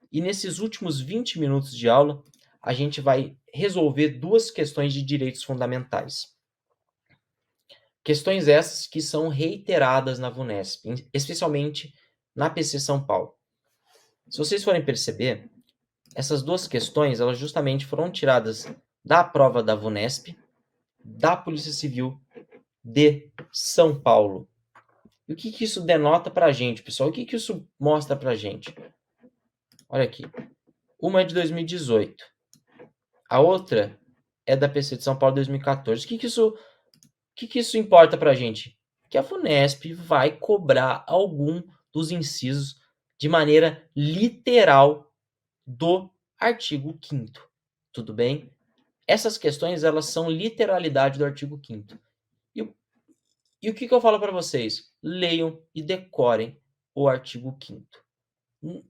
E nesses últimos 20 minutos de aula, a gente vai resolver 2 questões de direitos fundamentais. Questões essas que são reiteradas na VUNESP, especialmente na PC São Paulo. Se vocês forem perceber, essas 2 questões, elas justamente foram tiradas da prova da VUNESP, da Polícia Civil de São Paulo. E o que que isso denota para a gente, pessoal? O que que isso mostra para a gente? Olha aqui. Uma é de 2018. A outra é da PC de São Paulo 2014. O que que isso importa para a gente? Que a FUNESP vai cobrar algum dos incisos de maneira literal do artigo 5º. Tudo bem? Essas questões, elas são literalidade do artigo 5º. E o que que eu falo para vocês? Leiam e decorem o artigo 5º.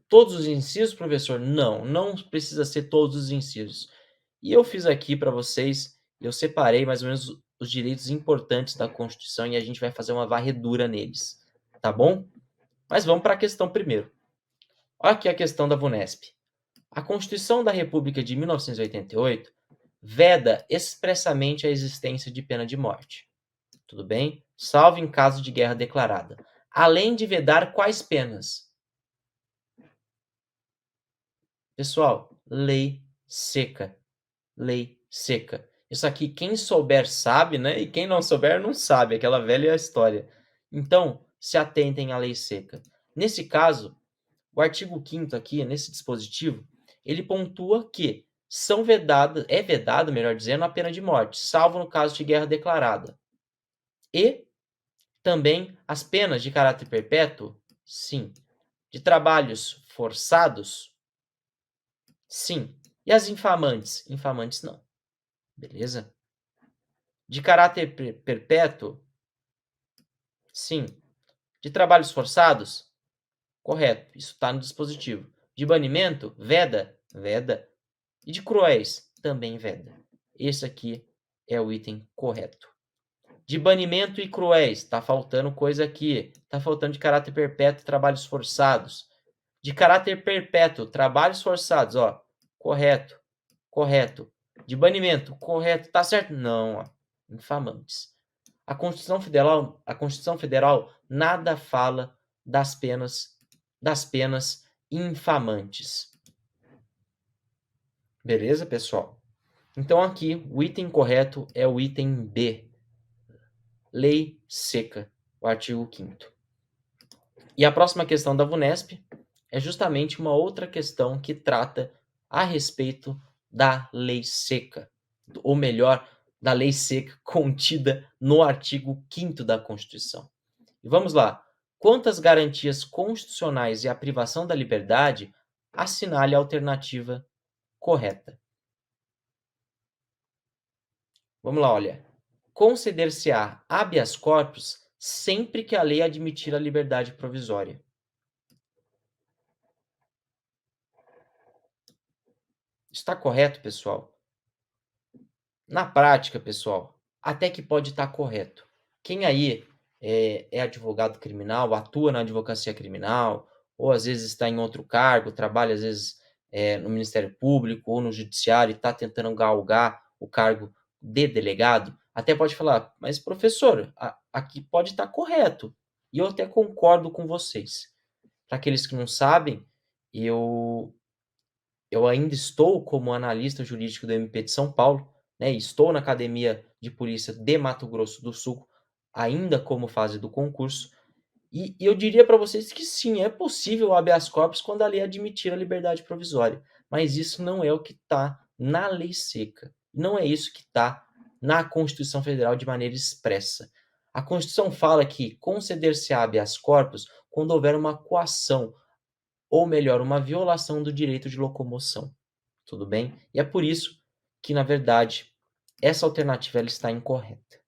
Todos os incisos, professor? Não, não precisa ser todos os incisos. E eu fiz aqui para vocês, eu separei mais ou menos os direitos importantes da Constituição e a gente vai fazer uma varredura neles, tá bom? Mas vamos para a questão primeiro. Olha aqui a questão da VUNESP. A Constituição da República de 1988 veda expressamente a existência de pena de morte. Tudo bem? Salvo em caso de guerra declarada. Além de vedar quais penas? Pessoal, lei seca. Lei seca. Isso aqui, quem souber sabe, né? E quem não souber não sabe, aquela velha história. Então, se atentem à lei seca. Nesse caso, o artigo 5º aqui, nesse dispositivo, ele pontua que é vedado, melhor dizendo, a pena de morte, salvo no caso de guerra declarada. E também as penas de caráter perpétuo, sim. De trabalhos forçados, sim. E as infamantes? Infamantes não. Beleza? De caráter perpétuo? Sim. De trabalhos forçados? Correto. Isso está no dispositivo. De banimento? Veda? Veda. E de cruéis? Também veda. Esse aqui é o item correto. De banimento e cruéis? Está faltando coisa aqui. Está faltando de caráter perpétuo, trabalhos forçados. De caráter perpétuo, trabalhos forçados, ó. Correto. Correto. De banimento, correto. Tá certo? Não, ó. Infamantes. A Constituição Federal nada fala das penas infamantes. Beleza, pessoal? Então aqui o item correto é o item B. Lei seca, o artigo 5º. E a próxima questão da VUNESP é justamente uma outra questão que trata a respeito da lei seca, ou melhor, da lei seca contida no artigo 5º da Constituição. E vamos lá. Quanto às garantias constitucionais e à privação da liberdade, assinale a alternativa correta. Vamos lá, olha. Conceder-se-á habeas corpus sempre que a lei admitir a liberdade provisória. Está correto, pessoal? Na prática, pessoal, até que pode estar correto. Quem aí é advogado criminal, atua na advocacia criminal, ou às vezes está em outro cargo, trabalha às vezes no Ministério Público ou no Judiciário e está tentando galgar o cargo de delegado, até pode falar, mas professor, aqui pode estar correto. E eu até concordo com vocês. Para aqueles que não sabem, eu ainda estou como analista jurídico do MP de São Paulo, né? Estou na Academia de Polícia de Mato Grosso do Sul, ainda como fase do concurso. E eu diria para vocês que sim, é possível o habeas corpus quando a lei admitir a liberdade provisória. Mas isso não é o que está na lei seca. Não é isso que está na Constituição Federal de maneira expressa. A Constituição fala que conceder-se habeas corpus quando houver uma coação, ou melhor, uma violação do direito de locomoção. Tudo bem? E é por isso que, na verdade, essa alternativa ela está incorreta.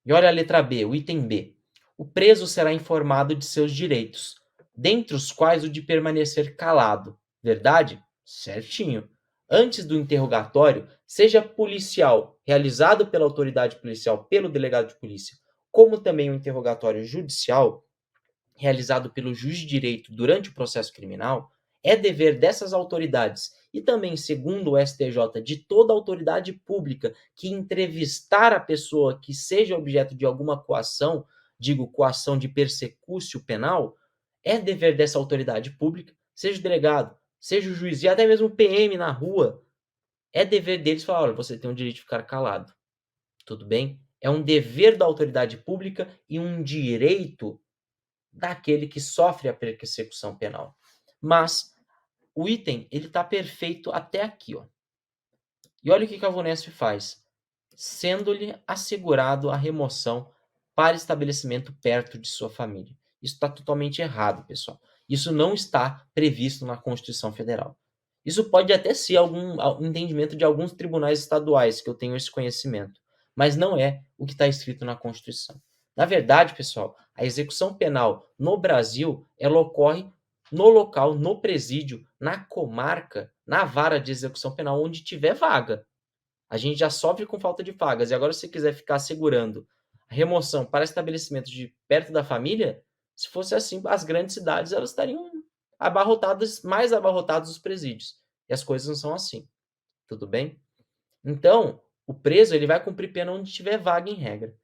E olha a letra B, o item B. O preso será informado de seus direitos, dentre os quais o de permanecer calado. Verdade? Certinho. Antes do interrogatório, seja policial, realizado pela autoridade policial, pelo delegado de polícia, como também o interrogatório judicial, realizado pelo juiz de direito durante o processo criminal, é dever dessas autoridades e também, segundo o STJ, de toda autoridade pública que entrevistar a pessoa que seja objeto de alguma coação, digo coação de persecúcio penal, é dever dessa autoridade pública, seja o delegado, seja o juiz e até mesmo o PM na rua, é dever deles falar, olha, você tem o direito de ficar calado. Tudo bem? É um dever da autoridade pública e um direito daquele que sofre a persecução penal. Mas o item, ele está perfeito até aqui, ó. E olha o que a VUNESP faz. Sendo-lhe assegurado a remoção para estabelecimento perto de sua família. Isso está totalmente errado, pessoal. Isso não está previsto na Constituição Federal. Isso pode até ser algum entendimento de alguns tribunais estaduais, que eu tenho esse conhecimento, mas não é o que está escrito na Constituição. Na verdade, pessoal, a execução penal no Brasil, ela ocorre no local, no presídio, na comarca, na vara de execução penal, onde tiver vaga. A gente já sofre com falta de vagas. E agora, se você quiser ficar segurando a remoção para estabelecimentos de perto da família, se fosse assim, as grandes cidades elas estariam abarrotadas, mais abarrotadas os presídios. E as coisas não são assim. Tudo bem? Então, o preso ele vai cumprir pena onde tiver vaga em regra.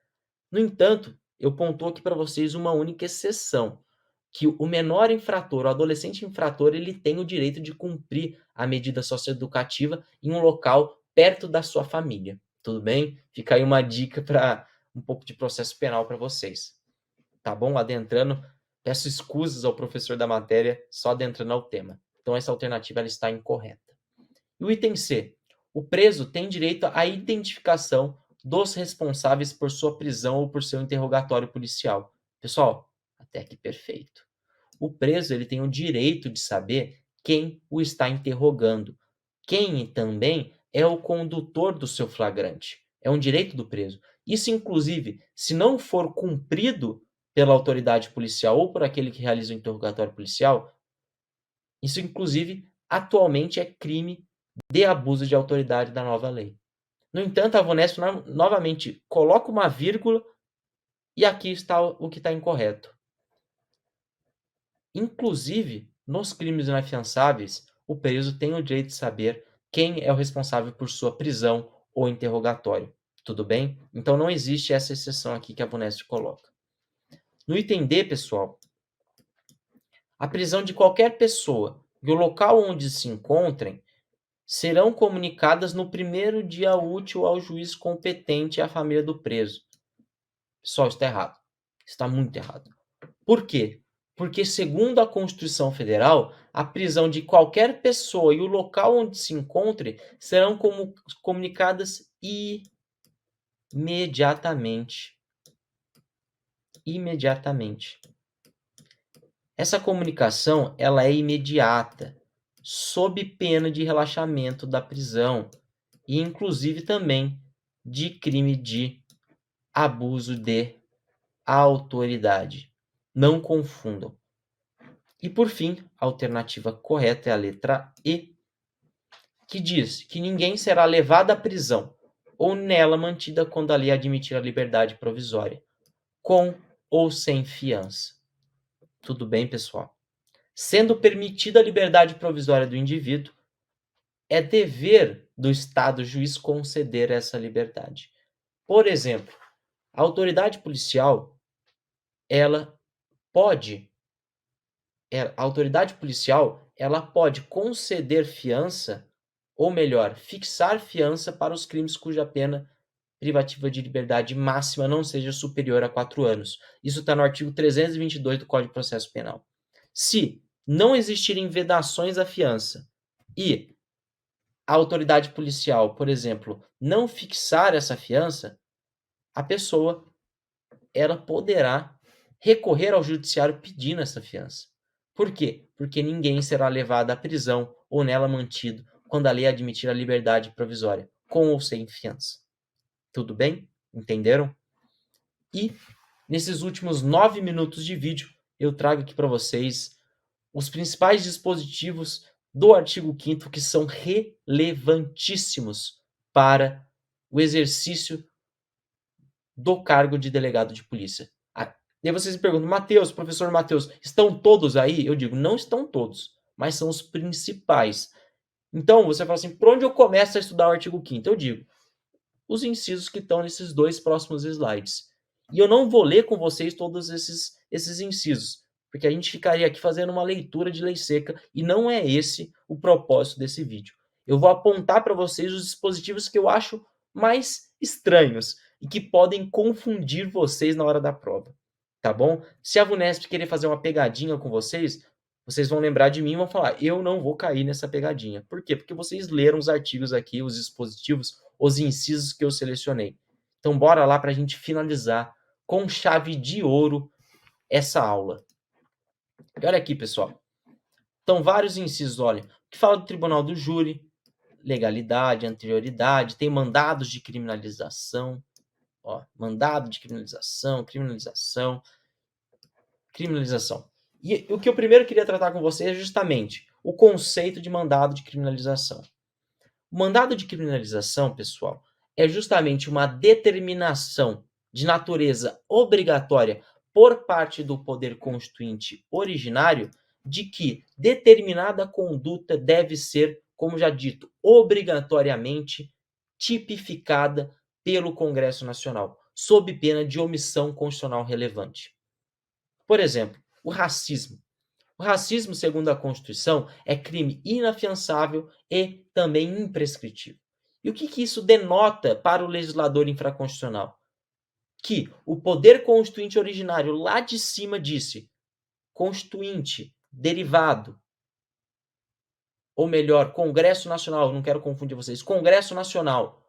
No entanto, eu pontuo aqui para vocês uma única exceção, que o menor infrator, o adolescente infrator, ele tem o direito de cumprir a medida socioeducativa em um local perto da sua família. Tudo bem? Fica aí uma dica para um pouco de processo penal para vocês. Tá bom? Adentrando, peço escusas ao professor da matéria, só adentrando ao tema. Então, essa alternativa ela está incorreta. E o item C. O preso tem direito à identificação dos responsáveis por sua prisão ou por seu interrogatório policial. Pessoal, até aqui perfeito. O preso ele tem o direito de saber quem o está interrogando. Quem também é o condutor do seu flagrante. É um direito do preso. Isso, inclusive, se não for cumprido pela autoridade policial ou por aquele que realiza o interrogatório policial, isso, inclusive, atualmente é crime de abuso de autoridade da nova lei. No entanto, a VUNESP novamente coloca uma vírgula e aqui está o que está incorreto. Inclusive, nos crimes inafiançáveis, o preso tem o direito de saber quem é o responsável por sua prisão ou interrogatório. Tudo bem? Então não existe essa exceção aqui que a VUNESP coloca. No item D, pessoal, a prisão de qualquer pessoa e o local onde se encontrem serão comunicadas no primeiro dia útil ao juiz competente e à família do preso. Pessoal, isso está errado. Está muito errado. Por quê? Porque, segundo a Constituição Federal, a prisão de qualquer pessoa e o local onde se encontre serão comunicadas imediatamente. Imediatamente. Essa comunicação ela é imediata. sob pena de relaxamento da prisão e inclusive também de crime de abuso de autoridade. Não confundam. E por fim, a alternativa correta é a letra E, que diz que ninguém será levado à prisão ou nela mantida quando a lei admitir a liberdade provisória, com ou sem fiança. Tudo bem, pessoal? Sendo permitida a liberdade provisória do indivíduo, é dever do Estado juiz conceder essa liberdade. Por exemplo, a autoridade policial, ela pode ela pode conceder fiança, ou melhor, fixar fiança para os crimes cuja pena privativa de liberdade máxima não seja superior a 4 anos. Isso está no artigo 322 do Código de Processo Penal. Se não existirem vedações à fiança e a autoridade policial, por exemplo, não fixar essa fiança, a pessoa ela poderá recorrer ao judiciário pedindo essa fiança. Por quê? Porque ninguém será levado à prisão ou nela mantido quando a lei admitir a liberdade provisória, com ou sem fiança. Tudo bem? Entenderam? E nesses últimos 9 minutos de vídeo, eu trago aqui para vocês os principais dispositivos do artigo 5º que são relevantíssimos para o exercício do cargo de delegado de polícia. E aí vocês me perguntam, Matheus, professor Matheus, estão todos aí? Eu digo, não estão todos, mas são os principais. Então, você fala assim, por onde eu começo a estudar o artigo 5º? Eu digo, os incisos que estão nesses 2 próximos slides. E eu não vou ler com vocês todos esses incisos, porque a gente ficaria aqui fazendo uma leitura de lei seca, e não é esse o propósito desse vídeo. Eu vou apontar para vocês os dispositivos que eu acho mais estranhos e que podem confundir vocês na hora da prova, tá bom? Se a VUNESP querer fazer uma pegadinha com vocês, vocês vão lembrar de mim e vão falar, eu não vou cair nessa pegadinha. Por quê? Porque vocês leram os artigos aqui, os dispositivos, os incisos que eu selecionei. Então bora lá para a gente finalizar com chave de ouro essa aula. E olha aqui, pessoal. Então, vários incisos, olha, que fala do tribunal do júri, legalidade, anterioridade, tem mandados de criminalização, ó, mandado de criminalização, criminalização. E o que eu primeiro queria tratar com você é justamente o conceito de mandado de criminalização. O mandado de criminalização, pessoal, é justamente uma determinação de natureza obrigatória por parte do poder constituinte originário de que determinada conduta deve ser, como já dito, obrigatoriamente tipificada pelo Congresso Nacional, sob pena de omissão constitucional relevante. Por exemplo, o racismo. O racismo, segundo a Constituição, é crime inafiançável e também imprescritível. E o que isso denota para o legislador infraconstitucional? Que o poder constituinte originário lá de cima disse, constituinte, derivado, ou melhor, Congresso Nacional, não quero confundir vocês, Congresso Nacional,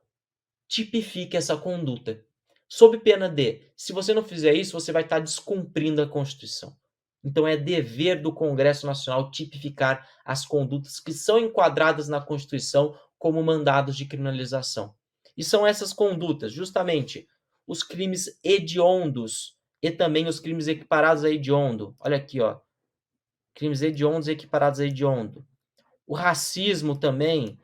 tipifique essa conduta. Sob pena de, se você não fizer isso, você vai estar descumprindo a Constituição. Então é dever do Congresso Nacional tipificar as condutas que são enquadradas na Constituição como mandados de criminalização. E são essas condutas, justamente, os crimes hediondos e também os crimes equiparados a hediondo. Olha aqui, ó. Crimes hediondos e equiparados a hediondo. O racismo também,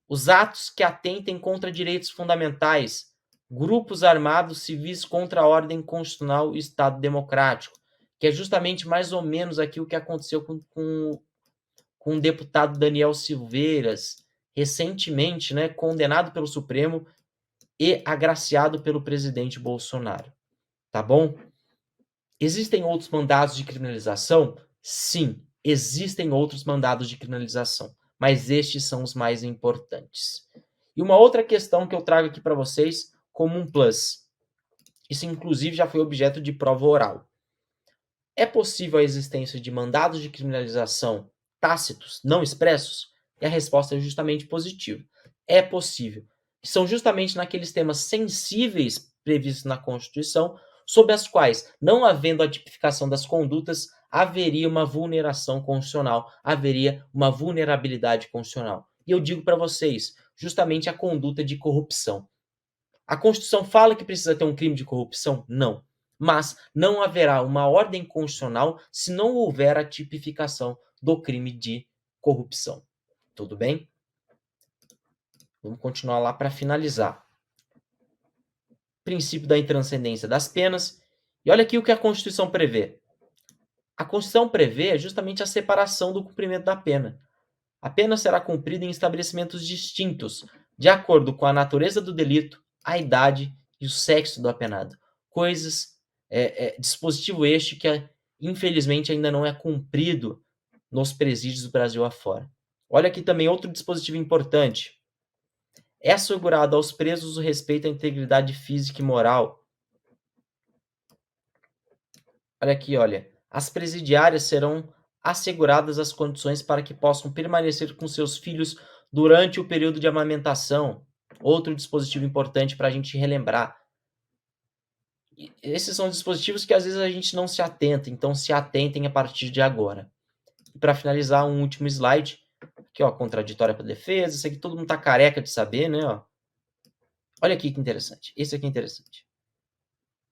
os atos que atentem contra direitos fundamentais, grupos armados civis contra a ordem constitucional e Estado democrático, que é justamente mais ou menos aqui o que aconteceu com o deputado Daniel Silveiras, recentemente, né, condenado pelo Supremo e agraciado pelo presidente Bolsonaro. Tá bom? Existem outros mandados de criminalização? Sim, existem outros mandados de criminalização, mas estes são os mais importantes. E uma outra questão que eu trago aqui para vocês como um plus. Isso, inclusive, já foi objeto de prova oral. É possível a existência de mandados de criminalização tácitos, não expressos? E a resposta é justamente positiva. É possível. São justamente naqueles temas sensíveis previstos na Constituição, sob as quais, não havendo a tipificação das condutas, haveria uma vulneração constitucional, haveria uma vulnerabilidade constitucional. E eu digo para vocês, justamente a conduta de corrupção. A Constituição fala que precisa ter um crime de corrupção? Não. Mas não haverá uma ordem constitucional se não houver a tipificação do crime de corrupção. Tudo bem? Vamos continuar lá para finalizar. Princípio da intranscendência das penas. E olha aqui o que a Constituição prevê. A Constituição prevê justamente a separação do cumprimento da pena. A pena será cumprida em estabelecimentos distintos, de acordo com a natureza do delito, a idade e o sexo do apenado. Dispositivo este que, infelizmente, ainda não é cumprido nos presídios do Brasil afora. Olha aqui também outro dispositivo importante. É assegurado aos presos o respeito à integridade física e moral. Olha aqui, olha. As presidiárias serão asseguradas as condições para que possam permanecer com seus filhos durante o período de amamentação. Outro dispositivo importante para a gente relembrar. Esses são dispositivos que às vezes a gente não se atenta, então se atentem a partir de agora. E para finalizar, um último slide. Aqui, ó, contraditória para defesa. Isso aqui todo mundo tá careca de saber, né? Ó. Olha aqui que interessante. Esse aqui é interessante.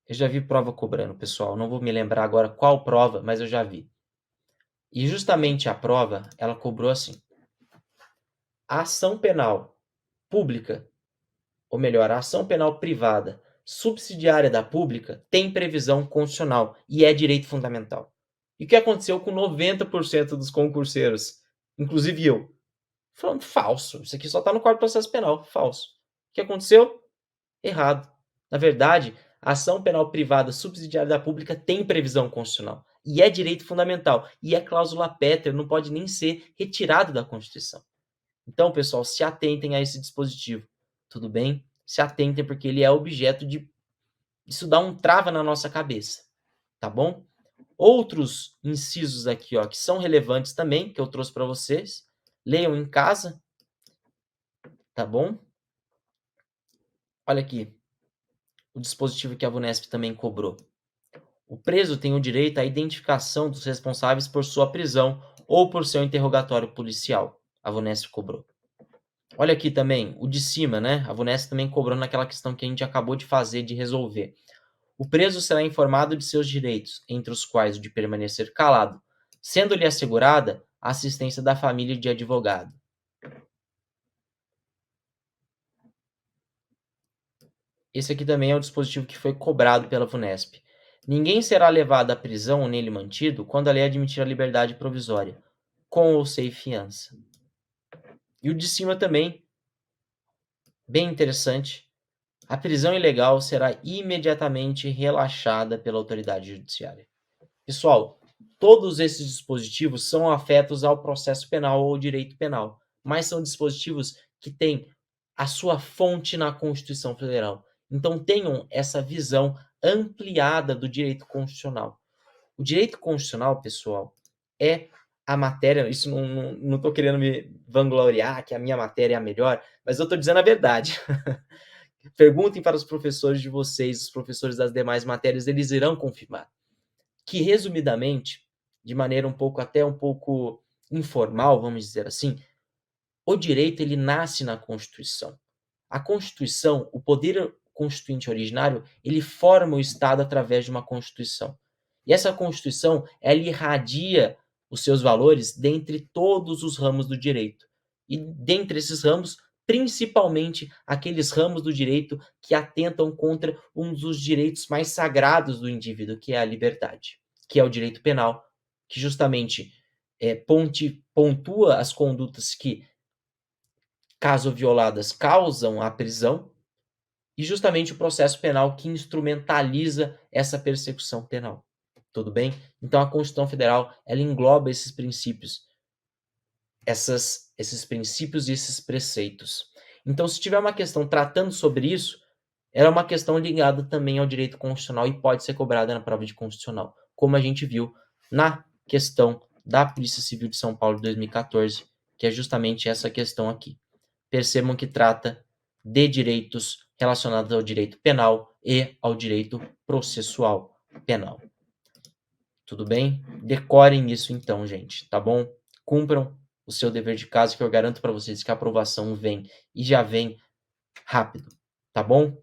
Eu já vi prova cobrando, pessoal. Não vou me lembrar agora qual prova, mas eu já vi. E justamente a prova, ela cobrou assim. A ação penal pública, ou melhor, a ação penal privada subsidiária da pública tem previsão constitucional e é direito fundamental. E o que aconteceu com 90% dos concurseiros, inclusive eu? Falando falso. Isso aqui só está no Código de Processo Penal. Falso. O que aconteceu? Errado. Na verdade, a ação penal privada subsidiária da pública tem previsão constitucional. E é direito fundamental. E é cláusula pétrea, não pode nem ser retirado da Constituição. Então, pessoal, se atentem a esse dispositivo. Tudo bem? Se atentem porque ele é objeto de... Isso dá um trava na nossa cabeça. Tá bom? Outros incisos aqui, ó, que são relevantes também, que eu trouxe para vocês. Leiam em casa. Tá bom? Olha aqui. O dispositivo que a VUNESP também cobrou. O preso tem o direito à identificação dos responsáveis por sua prisão ou por seu interrogatório policial. A VUNESP cobrou. Olha aqui também, o de cima, né? A VUNESP também cobrou naquela questão que a gente acabou de fazer, de resolver. O preso será informado de seus direitos, entre os quais o de permanecer calado, sendo-lhe assegurada a assistência da família e de advogado. Esse aqui também é o dispositivo que foi cobrado pela VUNESP. Ninguém será levado à prisão ou nele mantido quando a lei admitir a liberdade provisória, com ou sem fiança. E o de cima também, bem interessante. A prisão ilegal será imediatamente relaxada pela autoridade judiciária. Pessoal, todos esses dispositivos são afetos ao processo penal ou ao direito penal, mas são dispositivos que têm a sua fonte na Constituição Federal. Então tenham essa visão ampliada do direito constitucional. O direito constitucional, pessoal, é a matéria, isso não estou querendo me vangloriar que a minha matéria é a melhor, mas eu estou dizendo a verdade. Perguntem para os professores de vocês, os professores das demais matérias, eles irão confirmar que, resumidamente, de maneira um pouco informal, vamos dizer assim, o direito ele nasce na Constituição. A Constituição, o poder constituinte originário, ele forma o Estado através de uma Constituição. E essa Constituição, ela irradia os seus valores dentre todos os ramos do direito. E dentre esses ramos, principalmente aqueles ramos do direito que atentam contra um dos direitos mais sagrados do indivíduo, que é a liberdade, que é o direito penal, que justamente pontua as condutas que, caso violadas, causam a prisão, e justamente o processo penal que instrumentaliza essa persecução penal. Tudo bem? Então a Constituição Federal, ela engloba esses princípios, esses princípios e esses preceitos. Então, se tiver uma questão tratando sobre isso, ela é uma questão ligada também ao direito constitucional e pode ser cobrada na prova de constitucional, como a gente viu na questão da Polícia Civil de São Paulo de 2014, que é justamente essa questão aqui. Percebam que trata de direitos relacionados ao direito penal e ao direito processual penal. Tudo bem? Decorem isso então, gente, tá bom? Cumpram o seu dever de casa, que eu garanto para vocês que a aprovação vem e já vem rápido, tá bom?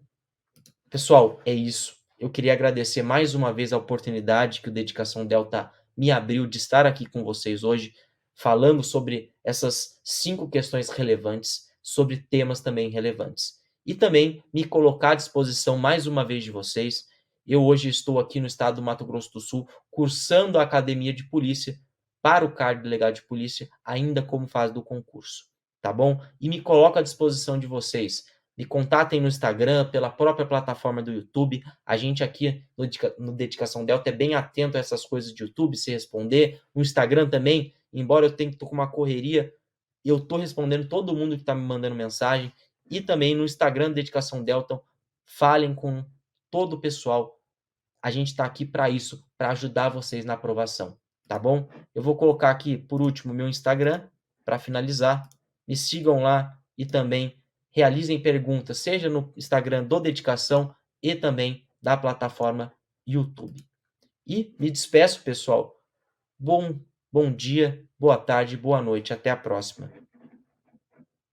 Pessoal, é isso. Eu queria agradecer mais uma vez a oportunidade que o Dedicação Delta me abriu de estar aqui com vocês hoje, falando sobre essas 5 questões relevantes, sobre temas também relevantes. E também me colocar à disposição mais uma vez de vocês. Eu hoje estou aqui no estado do Mato Grosso do Sul, cursando a academia de polícia para o cargo de delegado de polícia, ainda como fase do concurso, tá bom? E me coloco à disposição de vocês. Me contatem no Instagram, pela própria plataforma do YouTube. A gente aqui no Dedicação Delta é bem atento a essas coisas de YouTube, se responder. No Instagram também, embora eu tenha que com uma correria, eu estou respondendo todo mundo que está me mandando mensagem. E também no Instagram do Dedicação Delta, falem com todo o pessoal. A gente está aqui para isso, para ajudar vocês na aprovação, tá bom? Eu vou colocar aqui, por último, meu Instagram, para finalizar. Me sigam lá e também realizem perguntas, seja no Instagram do Dedicação e também da plataforma YouTube. E me despeço, pessoal. Bom dia, boa tarde, boa noite. Até a próxima.